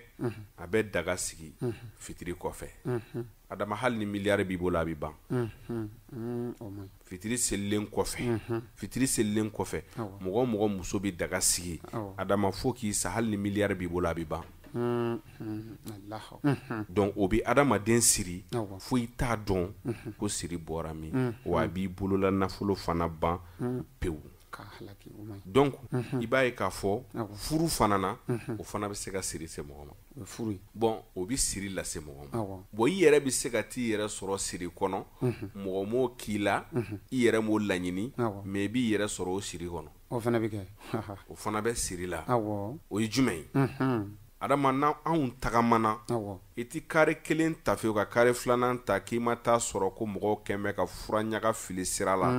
a bɛ daga sigi fitiri kɔfɛ adama hali ni miliyari b'i bolo a bɛ ban fitiri selilen kɔfɛ mɔgɔ mɔgɔ muso bɛ daga sigi adama fo k'i sa hali ni miliyari b'i bolo a bɛ ban donc o bɛ adamaden siri fo i t'a dɔn ko siri bɔra min wa a b'i bolola nafolo fana ban pewu donc i b'a ye k'a fɔ furu fana na o fana bɛ se ka siri se mɔgɔ ma bon o bɛ siri lase mɔgɔ ma bon i yɛrɛ bɛ se ka t'i yɛrɛ sɔrɔ siri kɔnɔ mɔgɔ m'o k'i la i yɛrɛ m'o laɲini mais i b'i yɛrɛ sɔrɔ o siri kɔnɔ o fana bɛ kɛ o fana bɛ siri la o ye jumɛn ye adama na anw tagamana i ti kare kelen ta fe ka kare filanan ta k'i ma taa sɔrɔ ko mɔgɔw kɛmɛ ka fura ɲaga fili sira la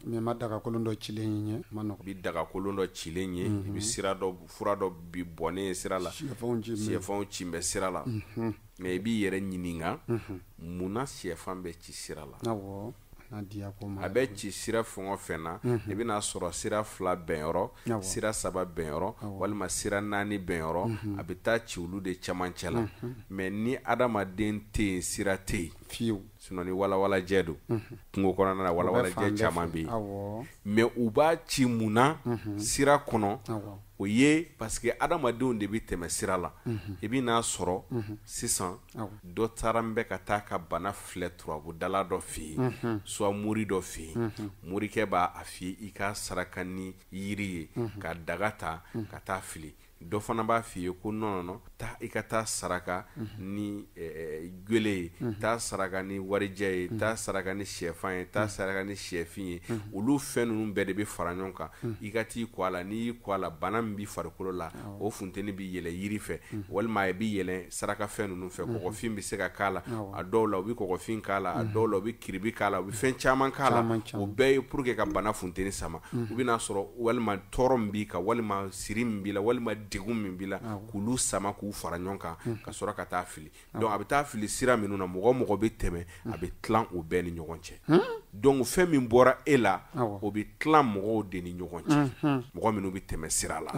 mais ma daga kolon dɔ cilen ye ma nɔgɔ bi daga kolon dɔ cilen ye i bi sira dɔ fura dɔ bi bɔnen sira la sɛfanw ci bɛ sira la mais i b'i yɛrɛ ɲininka munna sɛfan bɛ ci sira la a bɛ ci sira fɛn o fɛn na i bɛna sɔrɔ sira 2 bɛnyɔrɔ sira 3 bɛnyɔrɔ walima sira 4 bɛnyɔrɔ a bɛ taa ci olu de camancɛ la mais ni adamaden tɛ yen sira tɛ yen fiyewu sinon ni walawalajɛ don kungo kɔnɔna na walawalajɛ caman bɛ yen mais u b'a ci mun na sira kɔnɔ o ye parce que adamadenw de bɛ tɛmɛ sira la i bɛna sɔrɔ sisan dɔ taara n bɛ ka taa ka bana filɛ turabudala dɔ fɛ yen soit mori dɔ fɛ yen morikɛ b'a f'i ye i ka saraka ni yiri ye ka daga ta ka taa fili dɔ fana b'a f'i ye ko non taa i ka taa saraka ni gwele ye taa saraka ni warijɛ ye taa saraka ni sɛfan ye taa saraka ni sɛfin ye olu fɛn ninnu bɛɛ de bɛ fara ɲɔgɔn kan i ka t'i kɔ a la n'i y'i kɔ a la bana min b'i farikolo la o funteni bɛ yɛlɛ yiri fɛ walima a bɛ yɛlɛ saraka fɛn ninnu fɛ kɔgɔfin bɛ se ka k'a la a dɔw la u bɛ kɔgɔfin k'a la a dɔw la u bɛ kiribi k'a la u bɛ fɛn caman k'a la o bɛɛ ye pour que ka bana funteni sama u bɛna sɔrɔ walima tɔɔrɔ min b'i kan walima siri min b'i la walima degun min b'i la k'olu sama k'u fara ɲɔgɔn kan ka sɔrɔ ka taa fili donc a bɛ taa fili sira minnu na mɔgɔ mɔgɔ bɛ tɛmɛ a bɛ tilan o bɛɛ ni ɲɔgɔn cɛ donc fɛn min bɔra e la o bɛ tilan mɔgɔw de ni ɲɔgɔn cɛ mɔgɔ minnu bɛ tɛmɛ sira la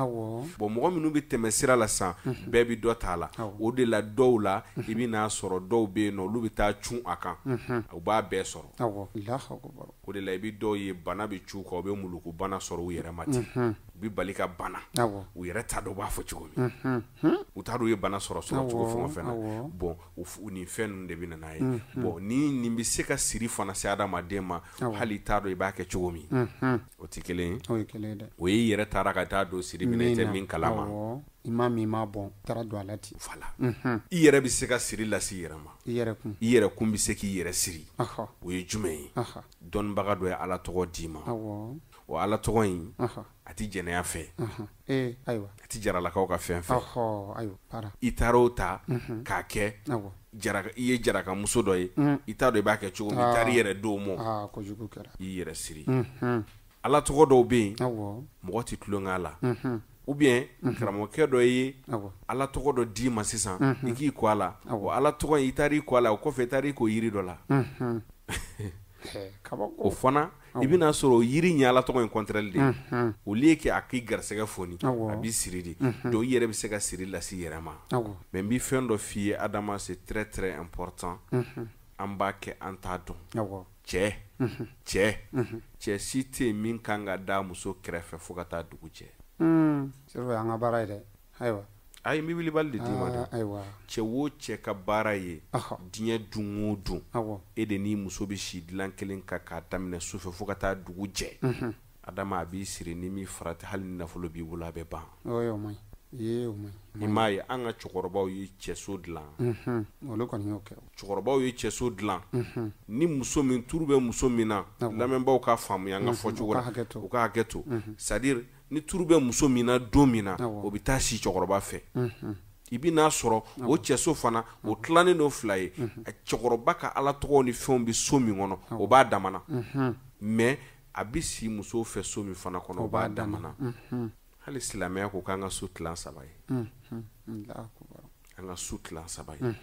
bon mɔgɔ minnu bɛ tɛmɛ sira la san bɛɛ bɛ dɔ t'a la o de la dɔw la i bɛ n'a sɔrɔ dɔw bɛ yen nɔ olu bɛ taa cun a kan u b'a bɛɛ sɔrɔ o de la i bɛ dɔw ye bana bɛ cu kan u bɛ muluku bana sɔrɔ u yɛrɛ ma ten u bɛ bali ka bana u yɛrɛ t'a dɔn u b'a fɔ cogo min u t'a dɔn u ye bana sɔrɔ cogo fɛn o fɛn na bon nin fɛn ninnu de bɛ na n'a ye bon ni nin bɛ se ka siri fana se adamaden ma hali i t'a dɔn i b'a kɛ cogo min o tɛ kelen ye o ye i yɛrɛ taara ka taa don siri minɛ i tɛ min kalama i ma min ma bɔn taara don a la ten voilà i yɛrɛ bɛ se ka siri lase i yɛrɛ ma i yɛrɛ kun bɛ se k'i yɛrɛ siri o ye jumɛn ye dɔnnibaga dɔ ye ala tɔgɔ d'i ma o ala tɔgɔ in a ti jɛnɛya fɛ ayiwa a ti jaralakaw ka fɛn fɛ i taara o ta k'a kɛ i ye jaraka muso dɔ ye i t'a dɔn i b'a kɛ cogo min i taara i yɛrɛ don mɔ i yɛrɛ siri ala tɔgɔ dɔw bɛ yen mɔgɔ ti tulonkɛ la ou bien karamɔgɔkɛ dɔ ye ala tɔgɔ dɔ d'i ma sisan i k'i kɔ a la o ala tɔgɔ in i taara i kɔ a la o kɔfɛ i taara i ko yiri dɔ la o fana i bɛna sɔrɔ o yiri ɲɛ ala tɔgɔ in kɔntrɛli de o lieu que a k'i garisɛgɛ foni a b'i siri de donc i yɛrɛ bɛ se ka siri lase i yɛrɛ ma mais n bɛ fɛn dɔ f'i ye Adama c'est très très important an b'a kɛ an t'a dɔn cɛ si tɛ yen min kan ka da muso kɛrɛfɛ fo ka taa dugu jɛ sɛbɛ an ka baara ye dɛ ayiwa ayi n bɛ wilibali de d'i ma dɛ cɛ o cɛ ka baara ye diɲɛ dun o dun e de n'i muso bɛ si dilan kelen kan k'a daminɛ sufɛ fo ka taa dugu jɛ Adama a b'i siri ni min farati hali ni nafolo b'i bolo a bɛ ban i m'a ye an ka cɛkɔrɔbaw ye cɛso dilan cɛkɔrɔbaw ye cɛso dilan ni muso min turu bɛ muso min na lamɛnbaaw ka faamuya an ka fɔcogo la u ka hakɛ to c'est à dire ni turu bɛ muso min na don min na o bɛ taa si cɛkɔrɔba fɛ i bɛ n'a sɔrɔ o cɛso fana o tilanen don 2 ye a cɛkɔrɔba ka ala tɔgɔw ni fɛnw bɛ so min kɔnɔ o b'a damana mais a bɛ si muso fɛ so min fana kɔnɔ o b'a damana hali silamɛya ko k'an ka so tilan 3 ye an ka so tilan 3 ye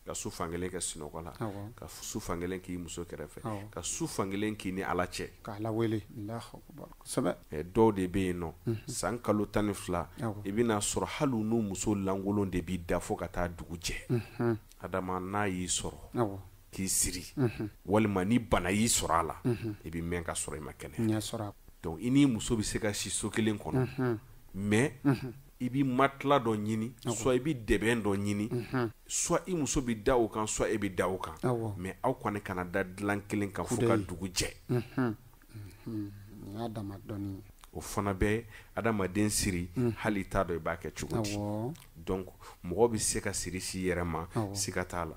ka su fankelen kɛ sunɔgɔ la ka su fankelen k'i muso kɛrɛfɛ ka su fankelen k'i ni ala cɛ k'ala wele kosɛbɛ dɔw de bɛ yen nɔ san kalo 12 i bɛna sɔrɔ hali n'u muso lankolon de b'i da fo ka taa dugu jɛ Adama n'a y'i sɔrɔ k'i siri walima ni bana y'i sɔrɔ a la i bɛ mɛn ka sɔrɔ i ma kɛnɛ donc i n'i muso bɛ se ka si so kelen kɔnɔ mais i bɛ matla dɔ ɲini soit i bɛ dɛbɛn dɔ ɲini soit i muso bɛ da o kan soit e bɛ da o kan mais aw kɔni kana da dilan kelen kan fo ka dugu jɛ o fana bɛ adamaden siri hali t'a dɔn i b'a kɛ cogo di donc mɔgɔ bɛ se ka siri si yɛrɛ ma siga t'a la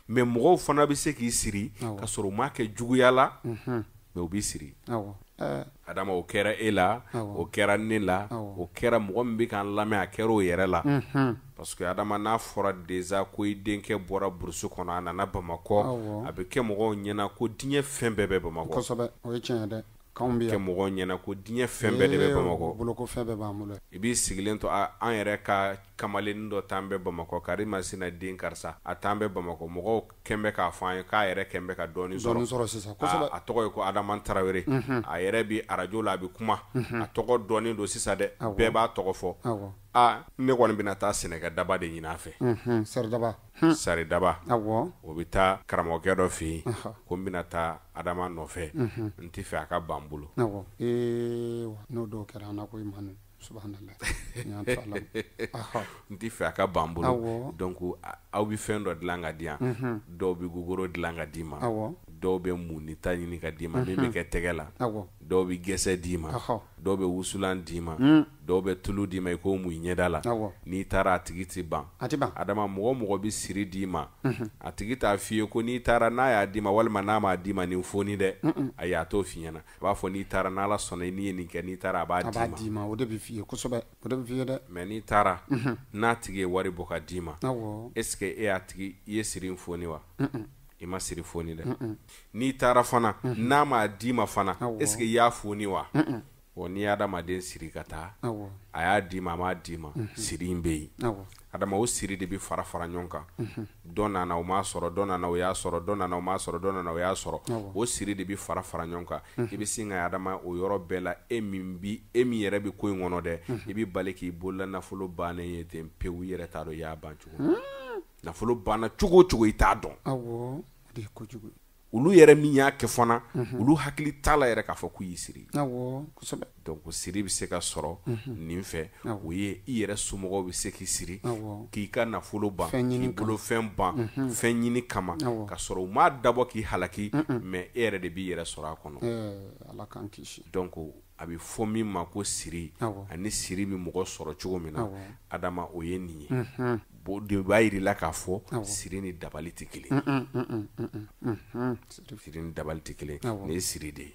mais mɔgɔw fana bɛ se k'i siri ka sɔrɔ u m'a kɛ juguya la mais u b'i siri adama o kɛra e la o kɛra ne la o kɛra mɔgɔ min bɛ k'an lamɛn a kɛra o yɛrɛ la parce que adama n'a fɔra déjà ko i denkɛ bɔra burusi kɔnɔ a nana Bamakɔ a bɛ kɛ mɔgɔw ɲɛna ko diɲɛ fɛn bɛɛ bɛ Bamakɔ kosɛbɛ o ye tiɲɛ ye dɛ k'anw bɛ yan kɛ mɔgɔw ɲɛna ko diɲɛ fɛn bɛɛ de bɛ Bamakɔ boloko fɛn bɛɛ b'an bolo i b'i sigilen to an yɛrɛ ka kamalen dɔ t'an bɛ Bamakɔ Karimasina den karisa a t'an bɛ Bamakɔ mɔgɔw kɛn bɛ k'a fɔ an ye k'a yɛrɛ kɛn bɛ ka dɔɔnin sɔrɔ sisan kosɛbɛ a tɔgɔ ye ko Adama Tarawele a yɛrɛ bi radio la a bi kuma a tɔgɔ dɔɔnin don sisan dɛ bɛɛ b'a tɔgɔ fɔ ne kɔni bɛna taa sɛnɛkɛ daba de ɲini a fɛ saridaba o bɛ taa karamɔgɔkɛ dɔ fɛ yen ko n bɛna taa Adama nɔfɛ n tɛ fɛ a ka ban n bolo n'o dɔw kɛra an na ko imanu subhanallah n tɛ fɛ a ka ban n bolo donc aw bɛ fɛn dɔ dilan ka di yan dɔw bɛ gogoro dilan ka d'i ma dɔw bɛ munita ɲini ka d'i ma min bɛ kɛ tɛgɛ la dɔw bɛ gɛsɛ d'i ma dɔw bɛ wusulan d'i ma dɔw bɛ tulu d'i ma i ko mun ɲɛda la n'i taara a tigi tɛ ban adama mɔgɔ bɛ siri d'i ma a tigi t'a f'i ye ko n'i taara n'a y'a d'i ma walima n'a m'a d'i ma nin foni dɛ ayi a t'o f'i ɲɛna a b'a fɔ n'i taara n'Ala sɔnna n'i ye nin kɛ n'i taara a b'a d'i ma o de bɛ f'i ye kosɛbɛ o de bɛ f'i ye dɛ mais n'i taara n'a tigi ye wari bɔ ka d'i ma est-ce que e y'a tigi i ye siri foni wa i ma siri foni dɛ n'i taara fana n'a m'a d'i ma fana est-ce que i y'a foni wa n'i ye adamaden siri ka taa a y'a d'i ma a m'a d'i ma siri in bɛ yen adama o siri de bɛ fara ɲɔgɔn kan dɔ nana o m'a sɔrɔ dɔ nana o y'a sɔrɔ dɔ nana o m'a sɔrɔ dɔ nana o y'a sɔrɔ o siri de bɛ fara ɲɔgɔn kan i bɛ sin ka adama o yɔrɔ bɛɛ la e min yɛrɛ bɛ ko in kɔnɔ dɛ i bɛ bali k'i bolola nafolo bannen ye ten pewu i yɛrɛ t'a dɔn i y'a ban cogo nafolo banna cogo o cogo i t'a dɔn de kojugu olu yɛrɛ min y'a kɛ fana olu hakili t'a la yɛrɛ k'a fɔ k'u y'i siri kosɛbɛ donc siri bɛ se ka sɔrɔ nin fɛ o ye i yɛrɛ somɔgɔw bɛ se k'i siri k'i ka nafolo ban k'i bolo fɛn ban fɛn ɲini kama ka sɔrɔ u m'a dabɔ k'i halaki mais e yɛrɛ de b'i yɛrɛ sɔrɔ a kɔnɔ Ala k'an kisi donc a bɛ fɔ min ma ko siri ani siri bɛ mɔgɔ sɔrɔ cogo min na adama o ye nin ye de b'a yirila k'a fɔ siri ni dabali tɛ kelen siri ni dabali tɛ kelen nin ye siri de ye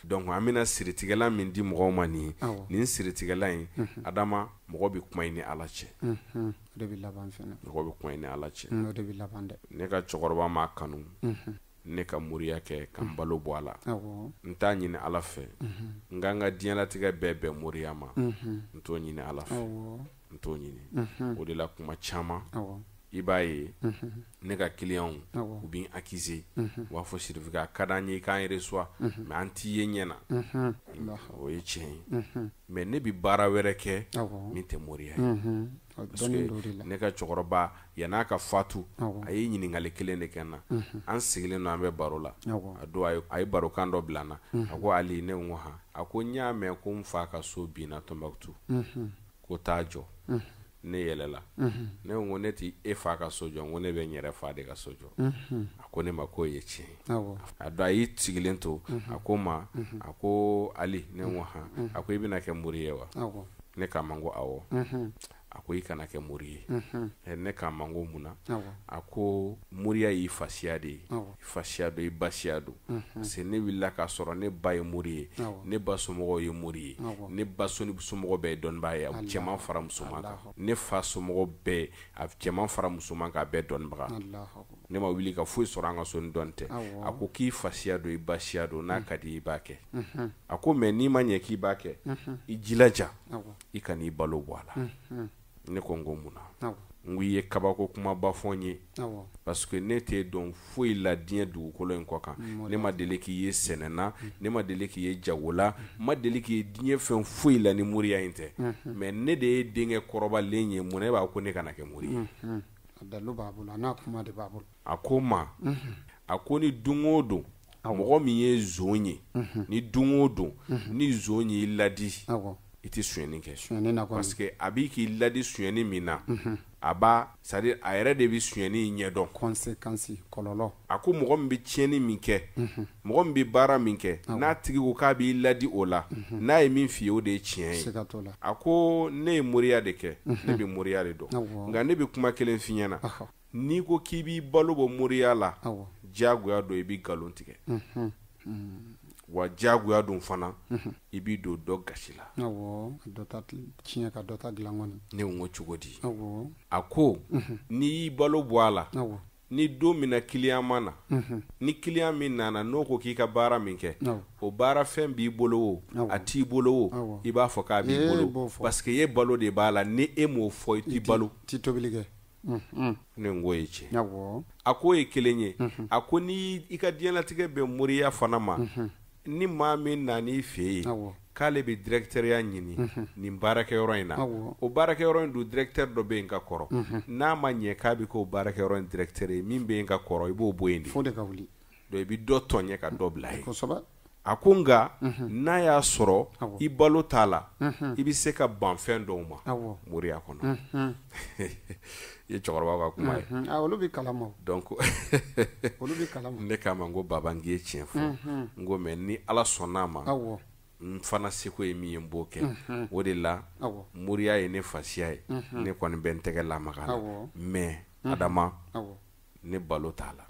donc an bɛna siritigɛla min di mɔgɔw ma nin nin siritigɛla in adama mɔgɔ bɛ kuma ni Ala cɛ o de bɛ laban fɛnɛ mɔgɔ bɛ kuma ni Ala cɛ o de bɛ laban dɛ ne ka cɛkɔrɔba m'a kanu ne ka moriya kɛ ka n balo bɔ a la n t'a ɲini Ala fɛ n ka n ka diɲɛlatigɛ bɛɛ moriya ma n t'o ɲini Ala fɛ n t'o ɲini o de la kuma caman i b'a ye ne ka clients u b'i accuser u b'a fɔ Serifu a ka d'an ye i k'an reçoit mais an t'i ye ɲɛna o ye tiɲɛ ye mais ne bɛ baara wɛrɛ kɛ min tɛ moriya ye parce que ne ka cɛkɔrɔba yan'a ka fatu a ye ɲininkali kelen de kɛ n na an sigilen don an bɛ baro la a don a ye barokan dɔ bila n na a ko Ali ne ko han a ko n y'a mɛn ko n fa ka so binna Tombouctou ko t'a jɔ ne yɛlɛla ne ko ne tɛ e fa ka so jɔ n ko ne bɛ n yɛrɛ fa de ka so jɔ a ko ne ma k'o ye tiɲɛ ye a don a y'i sigilen to a ko ma a ko Ali ne ko han a ko i bɛna kɛ mori ye wa ne k'a ma n ko awɔ a ko i kana kɛ mori ye ne k'a ma n ko mun na a ko moriya y'i fasiya de ye i fasiya don i basiya don parce que ne wulila k'a sɔrɔ ne ba ye mori ye ne ba somɔgɔw ye mori ye ne ba somɔgɔw bɛɛ ye dɔnnibaga ye a cɛman fara musoman kan ne fa somɔgɔw bɛɛ a cɛman fara musoman kan a bɛɛ dɔnnibaga ne ma wuli ka foyi sɔrɔ an ka so ni dɔn tɛ a ko k'i fasiya don i basiya don n'a ka di i b'a kɛ a ko mais n'i ma ɲɛ k'i b'a kɛ i jilaja i ka n'i balo bɔ a la ne ko n ko mun na n ko i ye kabako kumaba fɔ n ye parce que ne t'e dɔn foyi la diɲɛ dugukolo in kɔ kan ne ma deli k'i ye sɛnɛna ne ma deli k'i ye jagola ma deli k'i ye diɲɛ fɛn foyi la ni moriya in tɛ mais ne de ye denkɛ kɔrɔbalen ye mun na e b'a ko ne kana kɛ mori ye a dalu b'a bolo a n'a kuma de b'a bolo a ko ma a ko ni don o don mɔgɔ min ye zon ye ni don o don ni zon y'i ladi i tɛ sonyɛni kɛ parce que a b'i k'i ladi sonyɛni min na a b'a c'est à dire a yɛrɛ de bɛ sonyɛni in ɲɛdɔn conséquence kɔlɔlɔ a ko mɔgɔ min bɛ tiɲɛni min kɛ mɔgɔ min bɛ baara min kɛ n'a tigi ko k'a b'i ladi o la n'a ye min f'i ye o de ye tiɲɛ ye a ko ne ye moriya de kɛ ne bɛ moriya de dɔn nka ne bɛ kuma kelen f'i ɲɛna n'i ko k'i b'i balo bɔ moriya la diyagoya don i bɛ nkalon tigɛ wa jagoya dun fana i b'i don dɔ gasi la dɔ ta tiɲɛ ka dɔ ta dilan kɔni ne ko cogo di a ko n'i y'i balo bɔ a la ni don min na client ma na ni client min nana n'o ko k'i ka baara min kɛ o baara fɛn b'i bolo o a t'i bolo o i b'a fɔ k'a b'i bolo parce que e balo de b'a la ni e m'o fɔ i t'i balo ti tobili kɛ ne ngo ye tiɲɛ a ko ye kelen ye a ko ni i ka diɲɛlatigɛ bɛ moriya fana ma ni maa min nan'i fɛ yen k'ale bɛ directeurya ɲini nin baarakɛyɔrɔ in na o baarakɛyɔrɔ in dun directeur dɔ bɛ yen ka kɔrɔ n'a ma ɲɛ k'a bɛ k'o baarakɛyɔrɔ in directeur ye min bɛ yen ka kɔrɔ i b'o bɔ yen de fo de ka wuli donc i bɛ dɔ tɔɲɛ ka dɔ bila yen kosɛbɛ a ko nka n'a y'a sɔrɔ i balo t'a la i bɛ se ka ban fɛn dɔw ma moriya kɔnɔ i ye cɛkɔrɔba ka kuma ye olu bɛ kalama donc olu bɛ kalama ne k'a ma n ko baba n k'i ye tiɲɛ fɔ n ko mais ni ala sɔnn'a ma n fana seko ye min ye n b'o kɛ o de la moriya ye ne fasiya ye ne kɔni bɛ n tɛgɛ lamaga la mais adama ne balo t'a la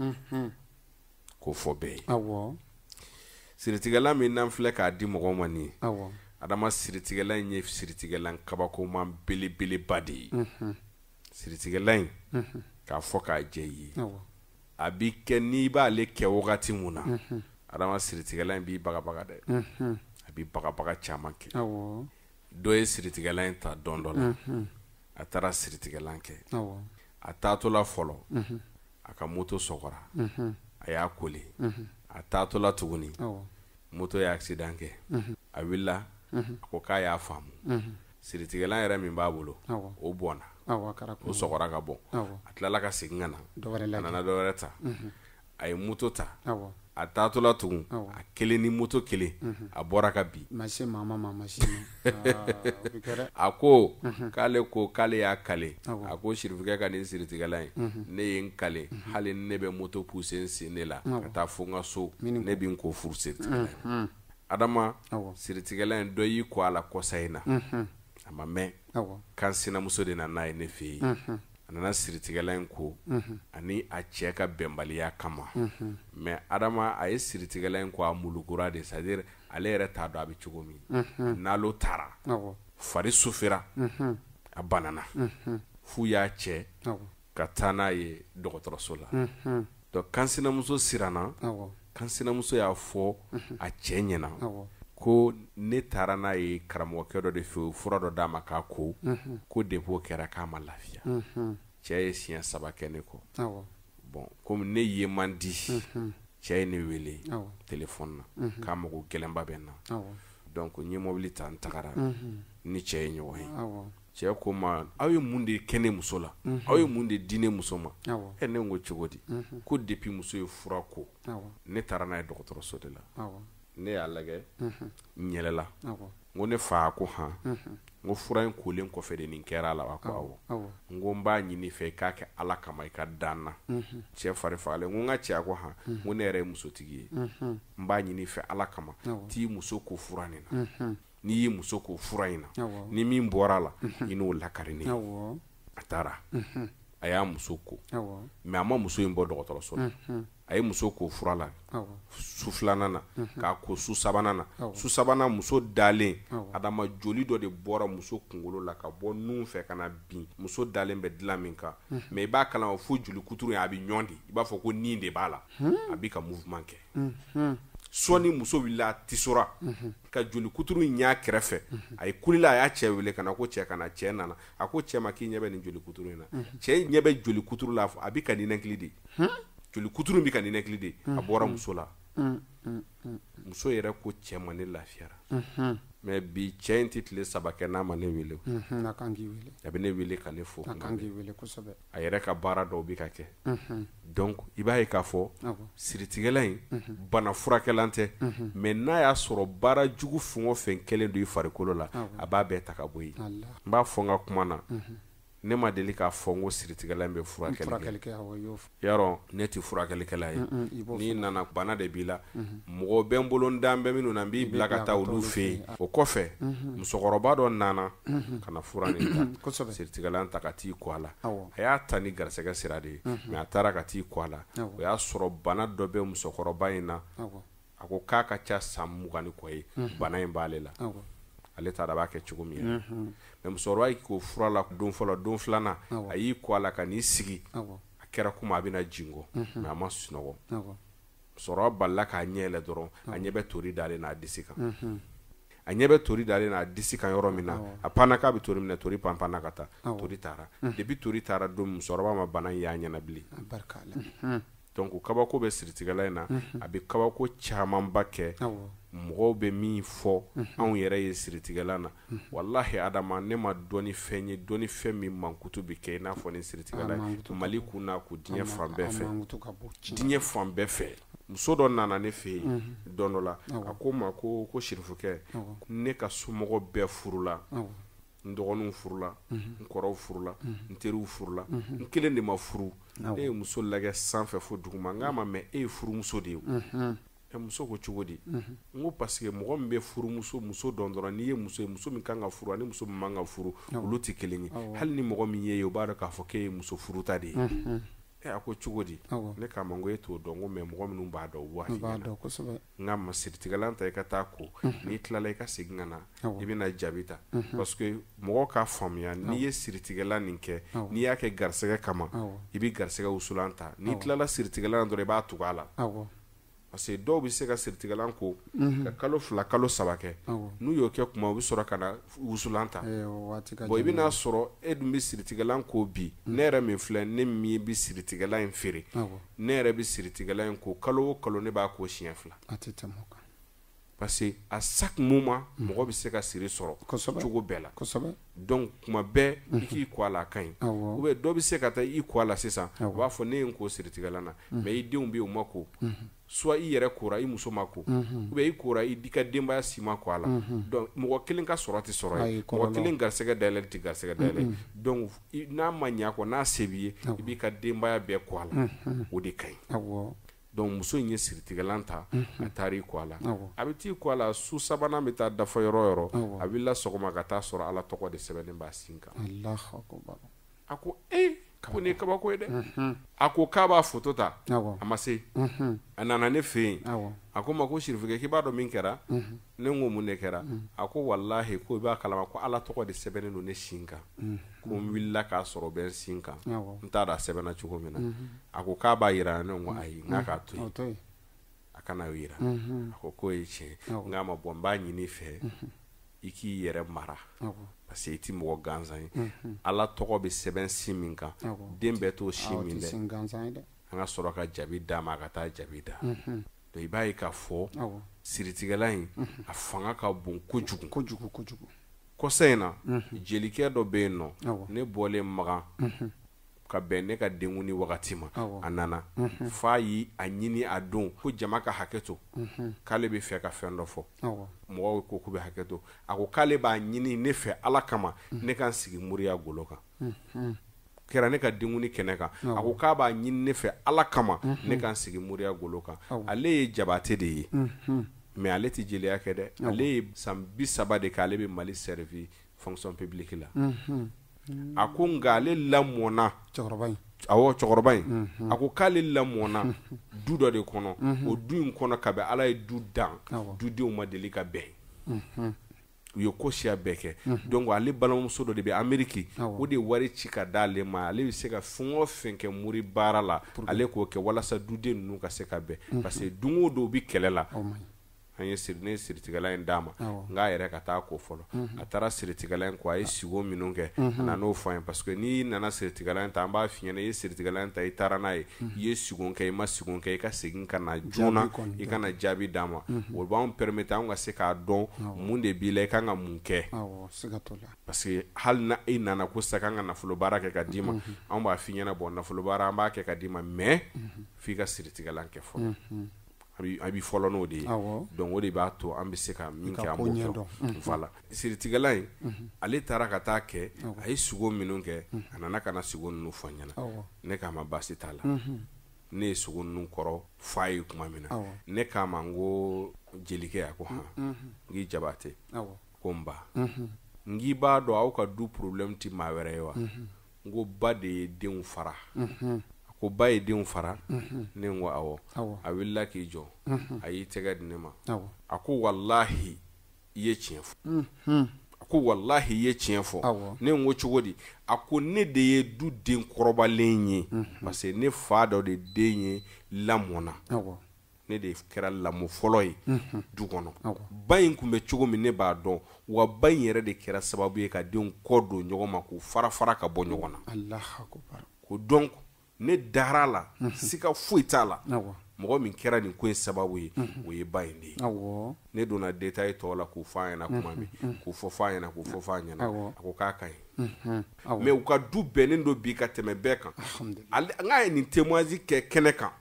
k'o fɔ bɛɛ ye siritigɛla min n'an filɛ k'a di mɔgɔw ma nin ye adama siritigɛla in ye siritigɛla kabakoman belebeleba de ye siritigɛla in k'a fɔ k'a jɛ i ye a b'i kɛ n'i b'ale kɛ wagati mun na adama siritigɛla in b'i bagabaga dɛ a b'i bagabaga caman kɛ dɔ ye siritigɛla in ta don dɔ la a taara siritigɛla kɛ a taatɔla fɔlɔ a ka moto sɔgɔra a y'a kole a taatɔla tuguni moto ye accident kɛ a wulila a ko k'a y'a faamu siritigɛla yɛrɛ min b'a bolo o bɔnna o sɔgɔra ka bɔ a tilala ka segin ka na a nana dɔ wɛrɛ ta a ye moto ta a taatɔla tugun a kelen ni moto kelen a bɔra ka bi a ko k'ale y'a kale a ko sirifikɛ ka nin siritigɛla in ne ye n kale hali ne bɛ moto pousse n sen ne la ka taa fo n ka so ne bɛ n ko furu siritigɛla in adama siritigɛla in dɔ y'i kɔ a la kɔsa in na a ma mɛn kan sinamuso de nana ye ne fɛ yen a nana siritigɛla in ko ani a cɛ ka bɛnbaliya kama mais adama a ye siritigɛla in ko a mulukura de c'est à dire ale yɛrɛ t'a dɔn a bɛ cogo min n'alo taara fari sufera a banana f'u y'a cɛ ka taa n'a ye dɔgɔtɔrɔso la donc kan sinamuso siranna kan sinamuso y'a fɔ a cɛ ɲɛna ko ne taara n'a ye karamɔgɔkɛ dɔ de fɛ fura dɔ d'a ma k'a ko depot kɛra k'a ma lafiya cɛ ye siɲɛ 3 kɛ ne kɔ bon comme ne ye man di cɛ ye ne wele téléphone na k'a mago gɛlɛnba bɛ n na donc n ye mobili ta n tagara ni cɛ ye ɲɔgɔn ye cɛ ko ma aw ye mun de kɛ ne muso la aw ye mun de di ne muso ma ne ko cogo di ko depuis muso ye fura ko ne taara n'a ye dɔgɔtɔrɔso de la ne y'a lagɛ n yɛlɛla n ko ne fa ko han n ko fura in kolen kɔfɛ de nin kɛra a la wa ko awɔ n ko n b'a ɲini fɛ k'a kɛ ala kama i ka dan na cɛ fari fagalen n ko n ka cɛ ko han n ko ne yɛrɛ ye musotigi ye n b'a ɲini fɛ ala kama t'i muso ko fura nin na n'i y'i muso ko fura in na ni min bɔra a la i n'o lakari ne a taara a y'a muso ko mais a ma muso in bɔ dɔgɔtɔrɔso la a ye muso ko fura la su 2nan na k'a ko su 3nan na su 3nan muso dalen adama joli dɔ de bɔra muso kunkolo la ka bɔ nun fɛ ka na bin muso dalen bɛ dilan min kan mais i b'a kalama fo joli kuturu in a bɛ ɲɔn di i b'a fɔ ko nin de b'a la a bɛ ka mouvement kɛ sɔɔni muso wulila a tisora ka joli kuturu in y'a kɛrɛfɛ a ye kulila a y'a cɛ wele ka na ko cɛ ka na cɛ nana a ko cɛ ma k'i ɲɛ bɛ nin joli kuturu in na cɛ ɲɛ bɛ joli kuturu la a bɛ ka ninakili de joli kuturu bɛ ka ninakili de a bɔra muso la muso yɛrɛ ko cɛ ma ne lafiyara mais bi cɛ in tɛ tile 3 kɛ n'a ma ne wele a bɛ ne wele ka ne fo a yɛrɛ ka baara dɔw bɛ ka kɛ donc i b'a ye k'a fɔ siritigɛla in bana furakɛlan tɛ mais n'a y'a sɔrɔ baara jugu fɛn o fɛn kɛlen don i farikolo la a b'a bɛɛ ta ka bɔ yen n b'a fɔ n ka kuma na ne ma deli k'a fɔ n ko siritigɛla in bɛ furakɛli kɛ yarɔ ne tɛ furakɛlikɛla ye n'i nana bana de b'i la mɔgɔ bɛ n bolo n dan bɛ minnu na n b'i bila ka taa olu fɛ yen o kɔfɛ musokɔrɔba dɔ nana ka na fura nin ta siritigɛla ta ka t'i kɔ a la a y'a ta ni garisɛgɛ sira de ye mais a taara ka t'i kɔ a la o y'a sɔrɔ bana dɔ bɛ musokɔrɔba in na a ko k'a ka ca san 20 ni kɔ ye bana in b'ale la ale t'a b'a kɛ cogo min ye mais musokɔrɔba y'i k'o fura la don fɔlɔ don filanan a y'i kɔ a la ka n'i sigi a kɛra komi a bɛna jingo mais a ma sunɔgɔ musokɔrɔba balila k'a ɲɛ yɛlɛ dɔrɔn a ɲɛ bɛ tori dalen n'a disi kan a ɲɛ bɛ tori dalen n'a disi kan yɔrɔ min na a panna k'a bɛ tori minɛ tori panna ka taa tori taara depuis tori taara don musokɔrɔba ma bana in y'a ɲɛna bilen donc kabako bɛ siritigɛla in na a bɛ kabako camanba kɛ mɔgɔw bɛ min fɔ anw yɛrɛ ye siritigɛla na wallahi adama ne ma dɔni fɛn ye dɔni fɛn min mankutu bɛ kɛ i n'a fɔ ni siritigɛla Mali kun n'a ko diɲɛ fan bɛɛ fɛ diɲɛ fan bɛɛ fɛ muso dɔ nana ne fɛ yen don dɔ la a ko ma ko sirifukɛ ne ka somɔgɔ bɛɛ furula n dɔgɔninw furula n kɔrɔw furula n teriw furula n kelen de ma furu e ye muso lagɛ sanfɛ fo duguma n k'a ma mɛ e ye furumuso de ye muso ko cogo di n ko parce que mɔgɔ min bɛ furumuso dɔn dɔrɔn n'i ye muso ye muso min kan ka furu ani muso min man ka furu olu tɛ kelen ye hali ni mɔgɔ min ye o b'a dɔn k'a fɔ k'e ye muso furuta de ye a ko cogo di ne k'a ma n ko e t'o dɔn ko mais mɔgɔ minnu b'a dɔn o waati ɲɛna n k'a ma siritigɛlan ta i ka taa ko n'i tilala i ka segin ka na i bɛna jaabi ta parce que mɔgɔ k'a faamuya n'i ye siritigɛlan nin kɛ n'i y'a kɛ garisɛgɛ kama i bɛ garisɛgɛ wusulan ta n'i tilala siritigɛlan dɔrɔn i b'a tugu a la parce que dɔw bɛ se ka siritigɛlan ko ka kalo 2 kalo 3 kɛ n'u y'o kɛ kuma u bɛ sɔrɔ ka na wusulan ta bon i bɛna sɔrɔ e dun bɛ siritigɛlan ko bi ne yɛrɛ min filɛ ne min bɛ siritigɛlan in feere ne yɛrɛ bɛ siritigɛlan in ko kalo o kalo ne b'a ko siɲɛ 2 parce que à chaque moment mɔgɔ bɛ se ka siri sɔrɔ cogo bɛɛ la donc kuma bɛɛ i k'i kɔ a la a ka ɲi ou bien dɔ bɛ se ka taa i kɔ a la sisan u b'a fɔ ne ye n ko siritigɛlan na mais i denw bɛ yen u ma ko soit i yɛrɛ kora i muso ma ko ou bien i kora i ka denbaya si ma ko a la donc mɔgɔ kelen ka sɔrɔ tɛ sɔrɔ ye mɔgɔ kelen garisɛgɛ dayɛlɛ tɛ garisɛgɛ dayɛlɛ donc n'a ma ɲɛ kɔ n'a se b'i ye i b'i ka denbaya bɛɛ kɔ a la o de ka ɲi donc muso in ye siritigɛlan ta a taara i kɔ a la a bɛ t'i kɔ a la su sabanan bɛ taa dafa yɔrɔ o yɔrɔ a wulila sɔgɔma ka taa sɔrɔ Ala tɔgɔ de sɛbɛnnen b'a sin kan a ko ko nin ye kabako ye dɛ a ko k'a b'a photo ta a ma se a nana ne fɛ yen a ko ma ko sirifukɛ k'i b'a dɔn min kɛra ne ko mun de kɛra a ko wallahi ko i b'a kalama ko Ala tɔgɔ de sɛbɛnnen don ne sin kan ko n wulila k'a sɔrɔ bɛ n sin kan n t'a dɔn a sɛbɛnna cogo min na a ko k'a b'a yira ne ko ayi n k'a k'a to yen a kana o yira a ko k'o ye tiɲɛ n k'a ma bɔ n b'a ɲini fɛ i k'i yɛrɛ mara parce que i ti mɔgɔ gansan ye Ala tɔgɔ bɛ sɛbɛn sin min kan den bɛɛ t'o sin min dɛ an ka sɔrɔ ka jaabi d'a ma a ka taa jaabi da donc i b'a ye k'a fɔ siritigɛla in a fanga ka bon kojugu kɔsa in na jelikɛ dɔ bɛ yen nɔ ne bɔlen Magan ka bɛn ne ka denkuni wagati ma a nana fa yi a ɲini a don ko jama ka hakɛ to k'ale bɛ fɛ ka fɛn dɔ fɔ mɔgɔw ko k'u bɛ hakɛ to a ko k'ale b'a ɲini ne fɛ Ala kama ne ka n sigi Moriya golo kan kɛra ne ka denkuni kɛnɛ kan a ko k'a b'a ɲini ne fɛ Ala kama ne ka n sigi Moriya golo kan ale ye jabate de ye mais ale tɛ jeliya kɛ dɛ ale ye san 30 de kɛ ale bɛ Mali servir fonction publique la a ko nka ale lamɔna cɛkɔrɔba in a ko k'ale lamɔna du dɔ de kɔnɔ o du in kɔnɔ kabɛ Ala ye du dan dudenw ma deli ka bɛn u ye ko siya bɛɛ kɛ donc ale balimamuso dɔ de bɛ Ameriki o de wari ci ka d'ale ma ale bɛ se ka fɛn o fɛn kɛ mori baara la ale k'o kɛ walasa duden ninnu ka se ka bɛn parce que don o don u bɛ kɛlɛ la an ye siritigɛla in d'a ma n k'a yɛrɛ ka taa ko fɔlɔ a taara siritigɛla in ko a ye sigo minnu kɛ a nan'o fɔ an ye parce que n'i nana siritigɛla in ta an b'a f'i ɲɛna i ye siritigɛla in ta i taara n'a ye i ye sigo kɛ i ma sigo kɛ i ka segin ka na joona i kana jaabi d'a ma o b'anw permettre an ka se k'a dɔn mun de b'i la i kan ka mun kɛ parce que hali na i nana ko sisan k'an ka nafolo baara kɛ ka d'i ma anw b'a f'i ɲɛna bon nafolo baara an b'a kɛ ka d'i ma mais f'i ka siritigɛla kɛ fɔlɔ a bi fɔlɔ n'o de ye donc o de b'a to an bɛ se ka min kɛ an b'o kɛ voilà siritigɛla in ale taara ka taa kɛ a ye sigo minnu kɛ a nana ka na sigo ninnu fɔ n ɲɛna ne k'a ma baasi t'a la ne ye sigo ninnu kɔrɔ f'a ye tuma min na ne k'a ma n ko jelikɛ a ko han n k'i jabate ko n ba n k'i b'a dɔn aw ka du problème ti maa wɛrɛ ye wa n ko ba de ye denw fara ko ba ye denw fara ne ko awɔ a wulila k'i jɔ a y'i tɛgɛ di ne ma a ko wallahi i ye tiɲɛ fɔ a ko wallahi i ye tiɲɛ fɔ ne ko cogo di a ko ne de ye du den kɔrɔbalen ye parce que ne fa dɔ de den ye lamɔna ne de kɛra lamɔ fɔlɔ ye du kɔnɔ ba in kun bɛ cogo min ne b'a dɔn wa ba in yɛrɛ de kɛra sababu ye ka denw kɔ don ɲɔgɔn ma k'u fara fara ka bɔ ɲɔgɔn na Allahu akbar ko donc ne dara la sika foyi t'a la mɔgɔ min kɛra nin ko in sababu ye o ye ba in de ye ne donna détail tɔw la k'u fɔ an ɲɛna kuma min k'u fɔ fɔ an ɲɛna k'u fɔ fɔ an ɲɛna a ko k'a ka ɲi mais u ka du bɛnnen don bi ka tɛmɛ bɛɛ kan n k'a ye nin témoignage kɛ kɛnɛ kan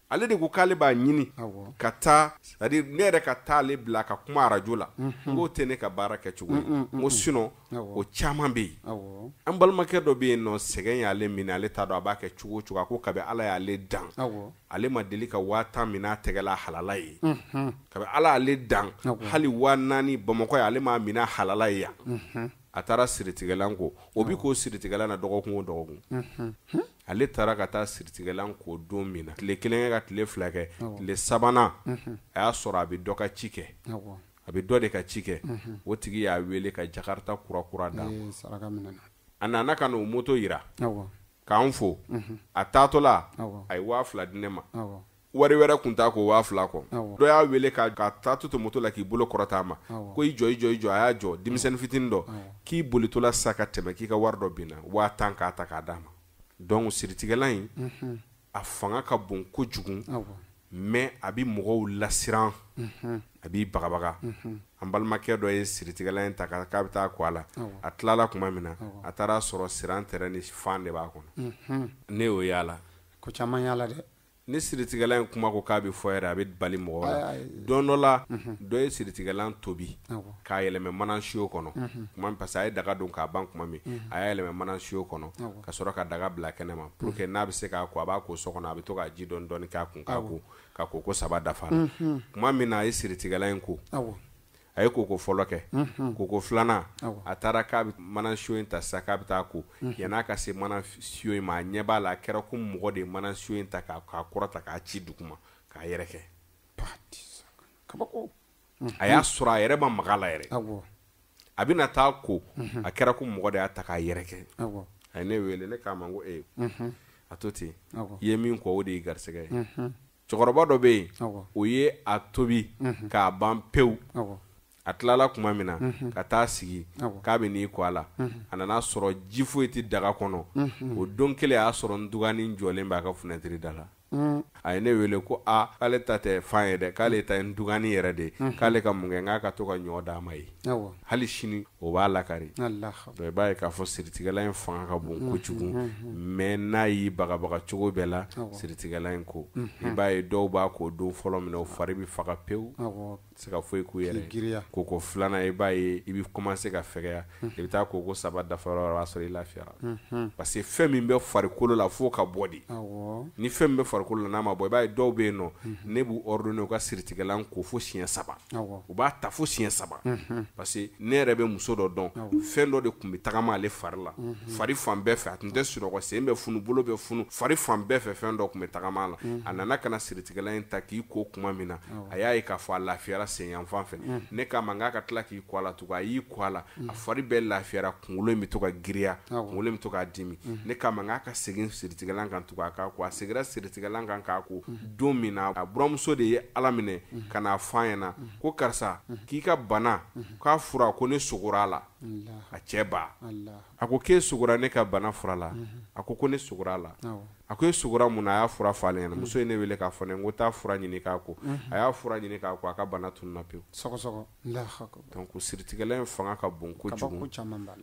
ale de ko k'ale b'a ɲini ka taa c'est-à-dire ne yɛrɛ ka taa ale bila ka kuma radio la n k'o tɛ ne ka baara kɛ cogo ye n ko sinon o caman bɛ yen an balimakɛ dɔ bɛ yen nɔ sɛgɛn y'ale minɛ ale t'a dɔn a b'a kɛ cogo o cogo a ko kabi ala y'ale dan ale ma deli ka 5000 minɛ a tɛgɛla halala ye kabi ala y'ale dan hali 4000 bamakɔ ye ale m'a minɛ halala ye yan a taara siritigɛlan ko o bi k'o siritigɛlan na dɔgɔkun o dɔgɔkun ale taara ka taa siritigɛlan ko don min na tile kelen kɛ ka tile fila kɛ tile sabanan a y'a sɔrɔ a bɛ dɔ ka ci kɛ a bɛ dɔ de ka ci kɛ o tigi y'a wele ka jakarta kura d'a ma a nana ka n'o moto yira k'an fo a taatɔla a ye 2000 di ne ma wari wɛrɛ kun t'a ko 2000 kɔ dɔ y'a wele ka taa to moto la k'i bolo kɔrɔta a ma ko i jɔ a y'a jɔ denmisɛnnin fitinin dɔ k'i bolitola sa ka tɛmɛ k'i ka wari dɔ binna 10,000 k'a ta k'a d'a ma donc siritigɛlan in a fanga ka bon kojugu mais a bi mɔgɔw lasiran a b'i bagabaga an balimakɛ dɔ ye siritigɛlan in ta k'a bɛ taa ko a la a tilala kuma min na a taara sɔrɔ siran tɛrɛ ni fan de b'a kɔnɔ ne y'o yala ko caman yala dɛ ni siritigɛlan in kuma ko k'a bɛ fɔ yɛrɛ a bɛ bali mɔgɔ la don dɔ la dɔ ye siritigɛlan tobi k'a yɛlɛmɛ manan siyo kɔnɔ kuma parce que a ye daga don k'a ban kuma min a y'a yɛlɛmɛ manan siyo kɔnɔ ka sɔrɔ ka daga bila kɛnɛ ma pour que n'a bɛ se k'a ko a b'a ko so kɔnɔ a bɛ to k'a ji dɔɔni dɔɔni k'a kun k'a ko ka koko 3 dafa la kuma min na a ye siritigɛlan in ko a ye koko fɔlɔ kɛ koko filanan a taara k'a bɛ manan siyo in ta sisan k'a bɛ taa ko yan'a ka se manan siyo in ma a ɲɛ b'a la a kɛra ko mɔgɔ de ye manan siyo in ta k'a kɔrɔta k'a ci duguma k'a yɛrɛkɛ a y'a sɔrɔ a yɛrɛ ma maga la yɛrɛ a bɛna taa ko a kɛra ko mɔgɔ de y'a ta k'a yɛrɛkɛ a ye ne wele ne k'a ma ko a to ten i ye min kɔ o de y'i garisɛgɛ ye cɛkɔrɔba dɔ bɛ yen o ye a tobi k'a ban pewu a tilala kuma min na ka taa sigi k'a bɛ n'i kɔ a la a nana sɔrɔ ji foyi tɛ daga kɔnɔ o don kelen a y'a sɔrɔ n dugani jɔlen b'a ka fenêtre da la a ye ne wele ko k'ale ta tɛ fan ye dɛ k'ale ta ye n dugani yɛrɛ de k'ale ka mun kɛ n k'a ka to ka ɲɔ d'a ma ye hali sini o b'a lakari donc i b'a ye k'a fɔ siritigɛlan in fanga ka bon kojugu mais n'a y'i bagabaga cogo bɛɛ la siritigɛlan in ko i b'a ye dɔw b'a ko don fɔlɔ min na o fari bɛ faga pewu se ka foyi k'u yɛrɛ ye koko filanan i b'a ye i bɛ commencer ka fɛgɛya i bɛ taa koko 3 dafa yɔrɔ o b'a sɔrɔ i lafiyara parce que fɛn min bɛ farikolo la f'o ka bɔ de ni fɛn min bɛ farikolo la n'a ma bɔ i b'a ye dɔw bɛ yen nɔ ne b'u ordonner u ka siritigɛlan ko fo siɲɛ 3 u b'a ta fo siɲɛ 3 parce que ne yɛrɛ bɛ muso dɔ dɔn fɛn dɔ de tun bɛ tagama ale fari la fari fan bɛɛ fɛ a tun tɛ sunɔgɔ sen bɛ funu bolo bɛ funu fari fan bɛɛ fɛ fɛn dɔ tun bɛ tagama a la a nana ka na siritigɛlan in ta k'i ko kuma min na a y'a ye k'a fɔ a lafiyara sen yanfan fɛ ne k'a ma n k'a ka tila k'i ko a la tugun a y'i ko a la a fari bɛɛ lafiyara kunkolo in bɛ to ka giriya kunkolo in bɛ to k'a dimi ne k'a ma n k'a ka segin siritigɛlan kan tugun a k'a ko a seginna siritigɛlan kan k'a ko don min na a buramuso de ye ala minɛ ka n'a fɔ an ɲɛna ko karisa k'i ka bana k'a fura ko ne sogora a la a cɛ ba a ko k'e sogora ne ka bana fura la a ko ne sogora a la a ko e sogora mun na a y'a fura fɔ ale ɲɛna muso ye ne wele k'a fɔ ne ko taa fura ɲini k'a ko a y'a fura ɲini k'a ko a ka bana tununa pewu donc siritigɛlan in fanga ka bon kojugu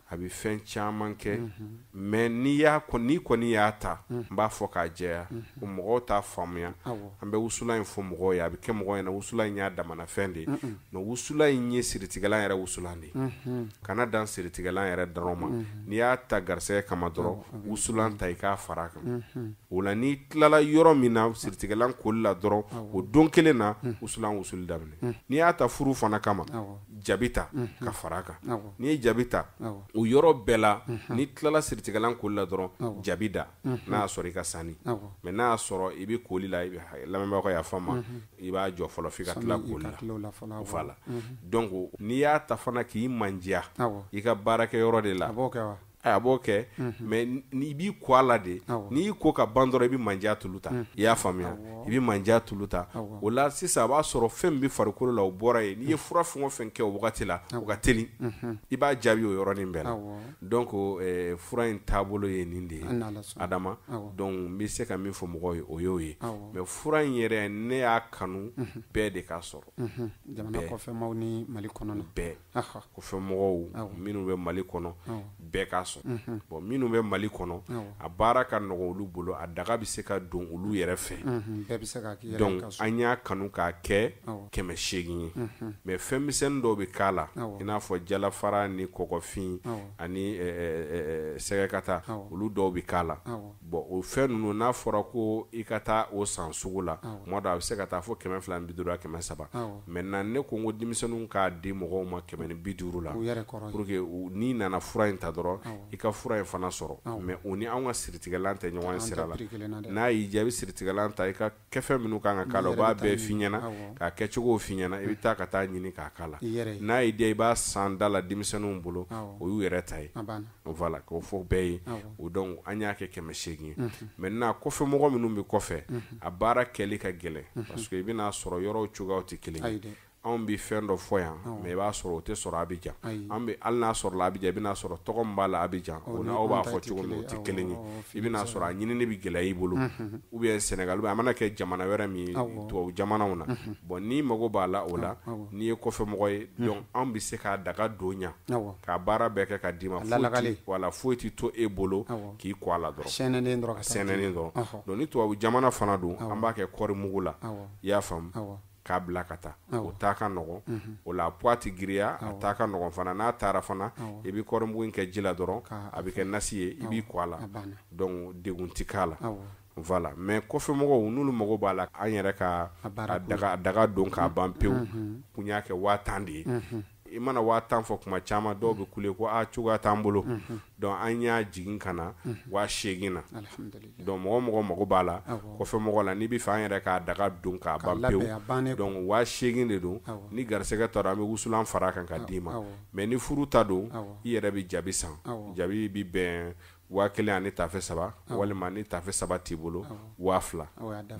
a bɛ fɛn caman kɛ mais n'i kɔni y'a ta n b'a fɔ k'a jɛya ko mɔgɔw t'a faamuya an bɛ wusula in fɔ mɔgɔw ye a bɛ kɛ mɔgɔw ɲɛna wusula in y'a damana fɛn de ye mais wusula in ye siritigɛlan yɛrɛ wusulan de ye kana dan siritigɛlan yɛrɛ dɔrɔn ma n'i y'a ta garisɛgɛ kama dɔrɔn wusulan ta i k'a fara kan o la n'i tilala yɔrɔ min na siritigɛlan koli la dɔrɔn o don kelen na wusulan wusuli daminɛ n'i y'a ta furu fana kama jabita ka faraka ni jabita o yoro bela ni tlala siritigalan ko la dɔrɔn jabida n'a sɔrɔ I ka sani mais n'a sɔrɔ I bi koli la lamɛnbagaw ka yafa ma I b'a jɔ fɔlɔ f'i ka tila koli la voilà donc n'i y'a ta fana k'i mandiya I ka baarakɛ yɔrɔ de la a b'o kɛ mais ni b'i ko a la de n'i ko ka ban dɔrɔn I bi mandiya tulu ta I y'a faamuya I bi mandiya tulu ta o la sisan a b'a sɔrɔ fɛn min bi farikolo la o bɔra ye n'i ye fura fɛn o fɛn kɛ o wagati la o ka teli I b'a jaabi o yɔrɔnin bɛɛ la donc fura in taabolo ye nin de ye Adama donc n bɛ se ka min fɔ mɔgɔw ye o y'o ye mais fura in yɛrɛ ne y'a kanu bɛɛ de ka sɔrɔ jamana kɔfɛmaaw ni Mali kɔnɔ bɛɛ kɔfɛmɔgɔw minnu bɛ Mali kɔnɔ bɛɛ ka sɔrɔ bon minnu bɛ Mali kɔnɔ a baara ka nɔgɔ olu bolo a daga bɛ se ka don olu yɛrɛ fɛ bɛɛ bɛ se ka kɛ donc an y'a kanu k'a kɛ 800 ye mais fɛn misɛnnin dɔw bɛ k'a la I n'a fɔ jalafara ni kɔgɔfin ani sɛgɛkata olu dɔw bɛ k'a la bon o fɛn ninnu n'a fɔra ko I ka taa o san sugu la tuma dɔw a bɛ se ka taa fɔ 250 300 maintenant ne ko n ko denmisɛnninw k'a di mɔgɔw ma 150 la pour que n'i nana fura in ta dɔrɔn I ka fura in fana sɔrɔ mais o ni anw ka siritigɛlan tɛ ɲɔgɔn sira la n'a y'i diya I bɛ siritigɛlan ta I ka kɛfɛn minnu kan ka k'a la o b'a bɛɛ f'i ɲɛna k'a kɛcogo f'i ɲɛna I bɛ taa ka taa ɲini k'a k'a la n'a y'i diya I b'a san da la denmisɛnninw bolo o y'u yɛrɛ ta ye voilà k'o fɔ bɛɛ ye o donc an y'a kɛ 800 ye maintenant kɔfɛmɔgɔ minnu bɛ kɔfɛ a baara kɛli ka gɛlɛn parce que I bɛna sɔrɔ yɔrɔw cogoyaw tɛ kelen ye anw bɛ fɛn dɔ fɔ yan mais I b'a sɔrɔ o tɛ sɔrɔ Abidjan an bɛ hali n'a sɔrɔ la Abidjan I bɛna sɔrɔ tɔgɔ min b'a la Abidjan o n'aw b'a fɔ cogo min o tɛ kelen ye I bɛna sɔrɔ a ɲinini bɛ gɛlɛya I bolo ou bien Sénégal a mana kɛ jamana wɛrɛ min tubabu jamanaw na bon n'i mago b'a la o la n'i ye kɔfɛmɔgɔ ye donc anw bɛ se k'a daga don ɲa k'a baara bɛɛ kɛ ka d'i ma foyi tɛ to e bolo k'i kɔ a la dɔrɔn sɛnɛnen dɔrɔn donc ni tubabu jamana fana don an b'a kɛ kɔɔri mugu la I y'a faamu k'a bila ka taa o taa ka nɔgɔn o la poids tɛ giriya a taa ka nɔgɔn fana n'a taara fana I bɛ kɔɔri mugu in kɛ ji la dɔrɔn a bɛ kɛ nasi ye I b'i kɔ a la donc degun tɛ k'a la voilà mais kɔfɛmɔgɔw n'olu mago b'a la an yɛrɛ ka daga don k'a ban pewu kun y'a kɛ 5000 de ye I mana 5000 fɔ kuma caman dɔw bɛ kule ko cogoya t'an bolo donc an y'a jigin ka na 8000 na donc mɔgɔ mago b'a la kɔfɛmɔgɔ la n'i bɛ fɛ an yɛrɛ k'a daga don k'a ban pewu donc 8000 de don ni garisɛgɛ ta don an bɛ wusulan fara kan ka d'i ma mais ni furu ta don I yɛrɛ bɛ jabi san jabi bɛ bɛn 1000 ani tafe 3 walima ni tafe 3 t'i bolo 2000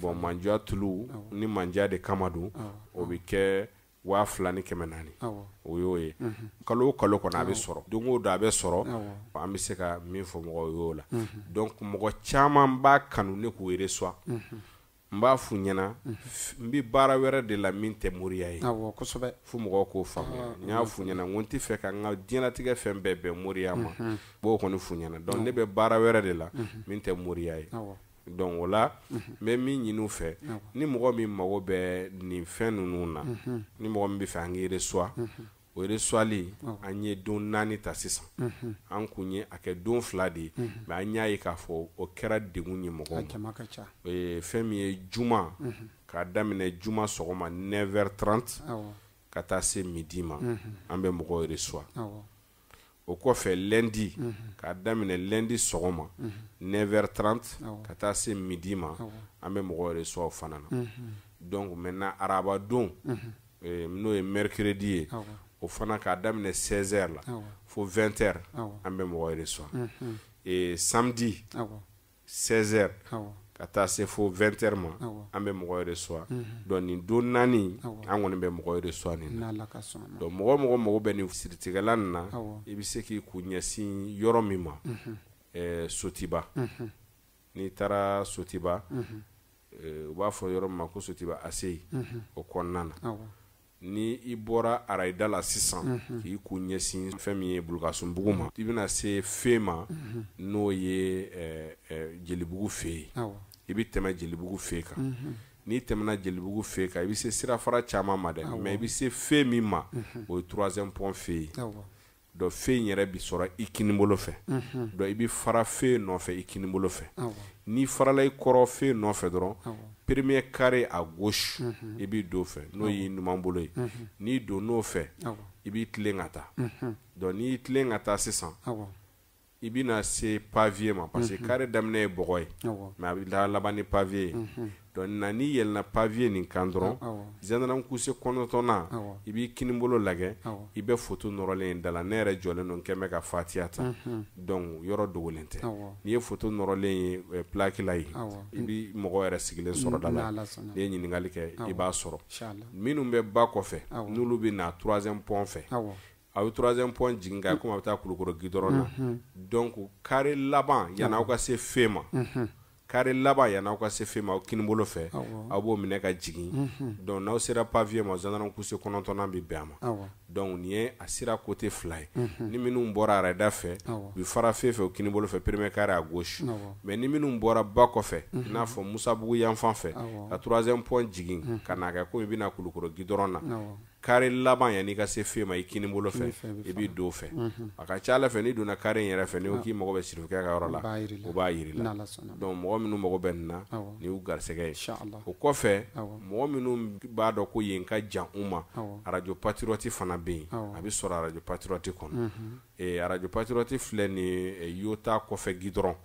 bon mandiya tulu ni mandiya de kama don o bɛ kɛ 2000 ni 400 o y'o ye kalo kalo kɔnɔ a bɛ sɔrɔ don o don a bɛ sɔrɔ an bɛ se ka min fɔ mɔgɔw y'o la donc mɔgɔ caman b'a kanu ne k'o reçoit n b'a f'u ɲɛna n bɛ baara wɛrɛ de la min tɛ moriya ye fo mɔgɔw k'o faamuya n y'a f'u ɲɛna n ko n tɛ fɛ ka n ka diɲɛlatigɛ fɛn bɛɛ bɛn moriya ma n b'o kɔni f'u ɲɛna donc ne bɛ baara wɛrɛ de la min tɛ moriya ye donc o la n bɛ min ɲini u fɛ ni mɔgɔ min mago bɛ nin fɛn ninnu na ni mɔgɔ min bɛ fɛ an k'i reçoit o reçoitli an ye don 4 ta sisan an kun ye a kɛ don 2 de ye mais an y'a ye k'a fɔ o kɛra degun ye mɔgɔw ma fɛn min ye juma k'a daminɛ juma sɔgɔma 9h30 ka taa se midi ma an bɛ mɔgɔw reçoit o kɔfɛ lundi k'a daminɛ lundi sɔgɔma 9h30 ka taa se midi ma an bɛ mɔgɔw reçoit o fana na donc maintenant araba don n'o ye mercredi ye o fana k'a daminɛ 16h la fo 20h an bɛ mɔgɔw reçoit et samedi 16h ka taa se fo 20h ma an bɛ mɔgɔw reçoit donc nin don 4 an kɔni bɛ mɔgɔw reçoit nin na donc mɔgɔ mago bɛ nin siritigɛla nin na I bɛ se k'i kun ɲɛsin yɔrɔ min ma Sotiba n'i taara Sotiba u b'a fɔ yɔrɔ min ma ko Sotiba Aseyi o kɔnɔna na ni I bɔra Arayida la sisan k'i kun ɲɛsin fɛn min ye Bulukasunbugu ma I bɛna se fe ma n'o ye Jelibugu fe ye I bɛ tɛmɛ Jelibugu fe kan n'i tɛmɛna Jelibugu fe kan I bɛ se sirafara caman ma dɛ mais I bɛ se fe min ma o ye 3e pont fe ye donc fe in yɛrɛ bi sɔrɔ I kinibolo fɛ donc I bɛ fara fe nɔfɛ I kinibolo fɛ n'i farala I kɔrɔ fe nɔfɛ dɔrɔn premier carré à gauche I b'i don fɛ n'o y'i numan bolo ye n'i don n'o fɛ i b'i tilen ka taa donc n'i tilen ka taa sisan i bɛna se pavier ma parce que carré daminɛ ye bɔgɔ ye mais a bɛ laban ni pavier ye donc na n'i yɛlɛnna pavier nin kan dɔrɔn gendarme couché kɔnɔntɔnnan i b'i kinibolo lajɛ i bɛ photo nɔrɔlen ye da la ne yɛrɛ jɔlen don kɛmɛ ka fatiya ta donc yɔrɔ dogolen tɛ n'i ye photo nɔrɔlen ye plaque la yen i b'i mɔgɔ yɛrɛ sigilen sɔrɔ da la n'i ye ɲininkali kɛ i b'a sɔrɔ minnu bɛ ba kɔfɛ n'olu bɛ na 3e pont fɛ a bɛ 3e pont jigin ka comme a bɛ taa Kulukɔrɔ gidɔrɔn na donc carré laban yanni aw ka se fe ma carré laban yanni aw ka se fe ma aw kinibolo fɛ aw b'o minɛ ka jigin donc n'aw sera pavier ma gendarme couché kɔnɔntɔnnan bɛ bɛn a ma donc nin ye a sira côté fila ye ni minnu bɔra arrêt fɛ u bɛ fara fe fɛ o kinibolo fɛ premier carré à gauche mais ni minnu bɔra ba kɔfɛ i n'a fɔ Musabugu yanfan fɛ ka 3e pont jigin ka n'a kɛ comme i bɛna Kulukɔrɔ gidɔrɔn na carré laban yanni ka se fe ma i kinibolo fɛ i b'i don fɛ a ka ca Ala fɛ n'i donna carré in yɛrɛ fɛ n'i ko k'i mago bɛ sirifukɛ ka yɔrɔ la o b'a yiri la donc mɔgɔ minnu mago bɛ nin na ni y'u garisɛgɛ ye o kɔfɛ mɔgɔ minnu b'a dɔn ko yen ka jan u ma radio patriote fana bɛ yen a bɛ sɔrɔ radio patriote kɔnɔ radio patriote filɛ ni Yota kɔfɛ gidɔrɔn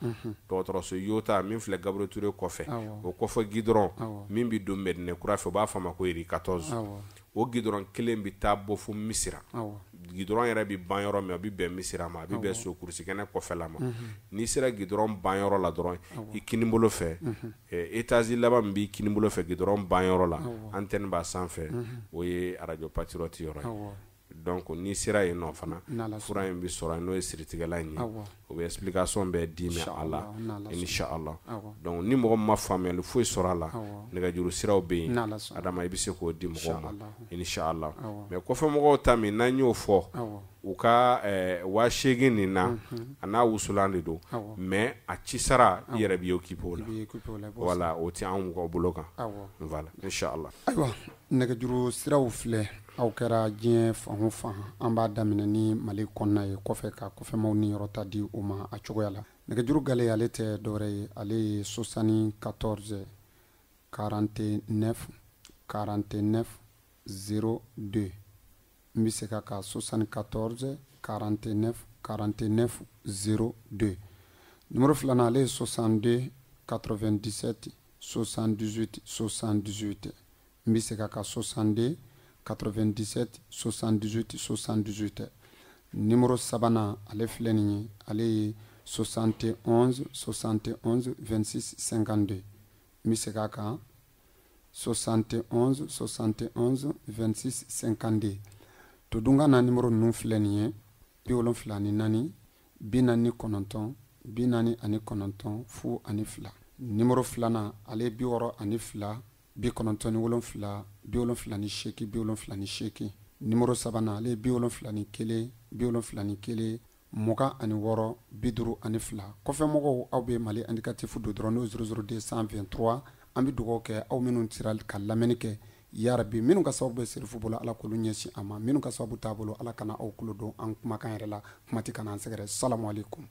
dɔgɔtɔrɔso Yota min filɛ Gabriel Touré kɔfɛ o kɔfɛ gidɔrɔn min bɛ don Medinɛ Kura fɛ u b'a fɔ a ma ko Iri 14 o gidɔrɔn kelen bɛ taa bɔ fo Misira gidɔrɔn yɛrɛ bɛ ban yɔrɔ min a bɛ bɛn Misira ma a bɛ bɛn Sokurusikɛnɛ kɔfɛla ma n'i sera gidɔrɔn ban yɔrɔ la dɔrɔn i kinibolo fɛ étage laban min b'i kinibolo fɛ gidɔrɔn ban yɔrɔ la antenne b'a sanfɛ o ye radio patriote yɔrɔ ye donc n'i sera yen nɔ fana fura in bɛ sɔrɔ yen n'o ye siritigɛla in ye o bɛ explication bɛɛ d'i ma a la inshallah donc ni mɔgɔ ma faamuyali foyi sɔrɔ a la nɛgɛjuru siraw bɛ yen adama i bɛ se k'o di mɔgɔw ma inshallah mais kɔfɛ mɔgɔw ta min n'an y'o fɔ u ka 8000 nin na a n'a wusulan de don mais a ci sara i yɛrɛ b'i occupé o la voilà o tɛ anw mɔgɔw bolo kan voilà inshallah ayiwa nɛgɛjuru siraw filɛ aw kɛra diɲɛ fan o fan an b'a daminɛ ni Mali kɔnɔna ye kɔfɛ ka kɔfɛmaw ni yɔrɔ ta di o ma a cogoya la nɛgɛjuru gale ale tɛ dɔwɛrɛ ye ale ye 74 49 49 02 n bɛ se ka 74 49 49 02 numéro filanan ale ye 62 97 78 78 n bɛ se ka 62 97 78 78 numéro sabanan ale filɛ nin ye ale ye 71 71 26 52 n bɛ se ka kan 71 71 26 52 to dunga na numéro ninnu filɛ nin ye 74 49 49 fu ani fila numéro filanan ale ye 62 97 78 numéro sabanan ale ye 71 71 mugan ani wɔɔrɔ 52 kɔfɛ mɔgɔw aw bɛ Mali indicatif do dɔrɔn n'o 002 123 an bɛ dugawu kɛ aw minnu sera ka lamɛnni kɛ yarabi minnu ka sababu bɛ serifu bolo ala k'olu ɲɛsin a ma minnu ka sababu t'a bolo ala kana aw tulo don an kumakan yɛrɛ la kuma tɛ kana an sɛgɛrɛ salamu alaikum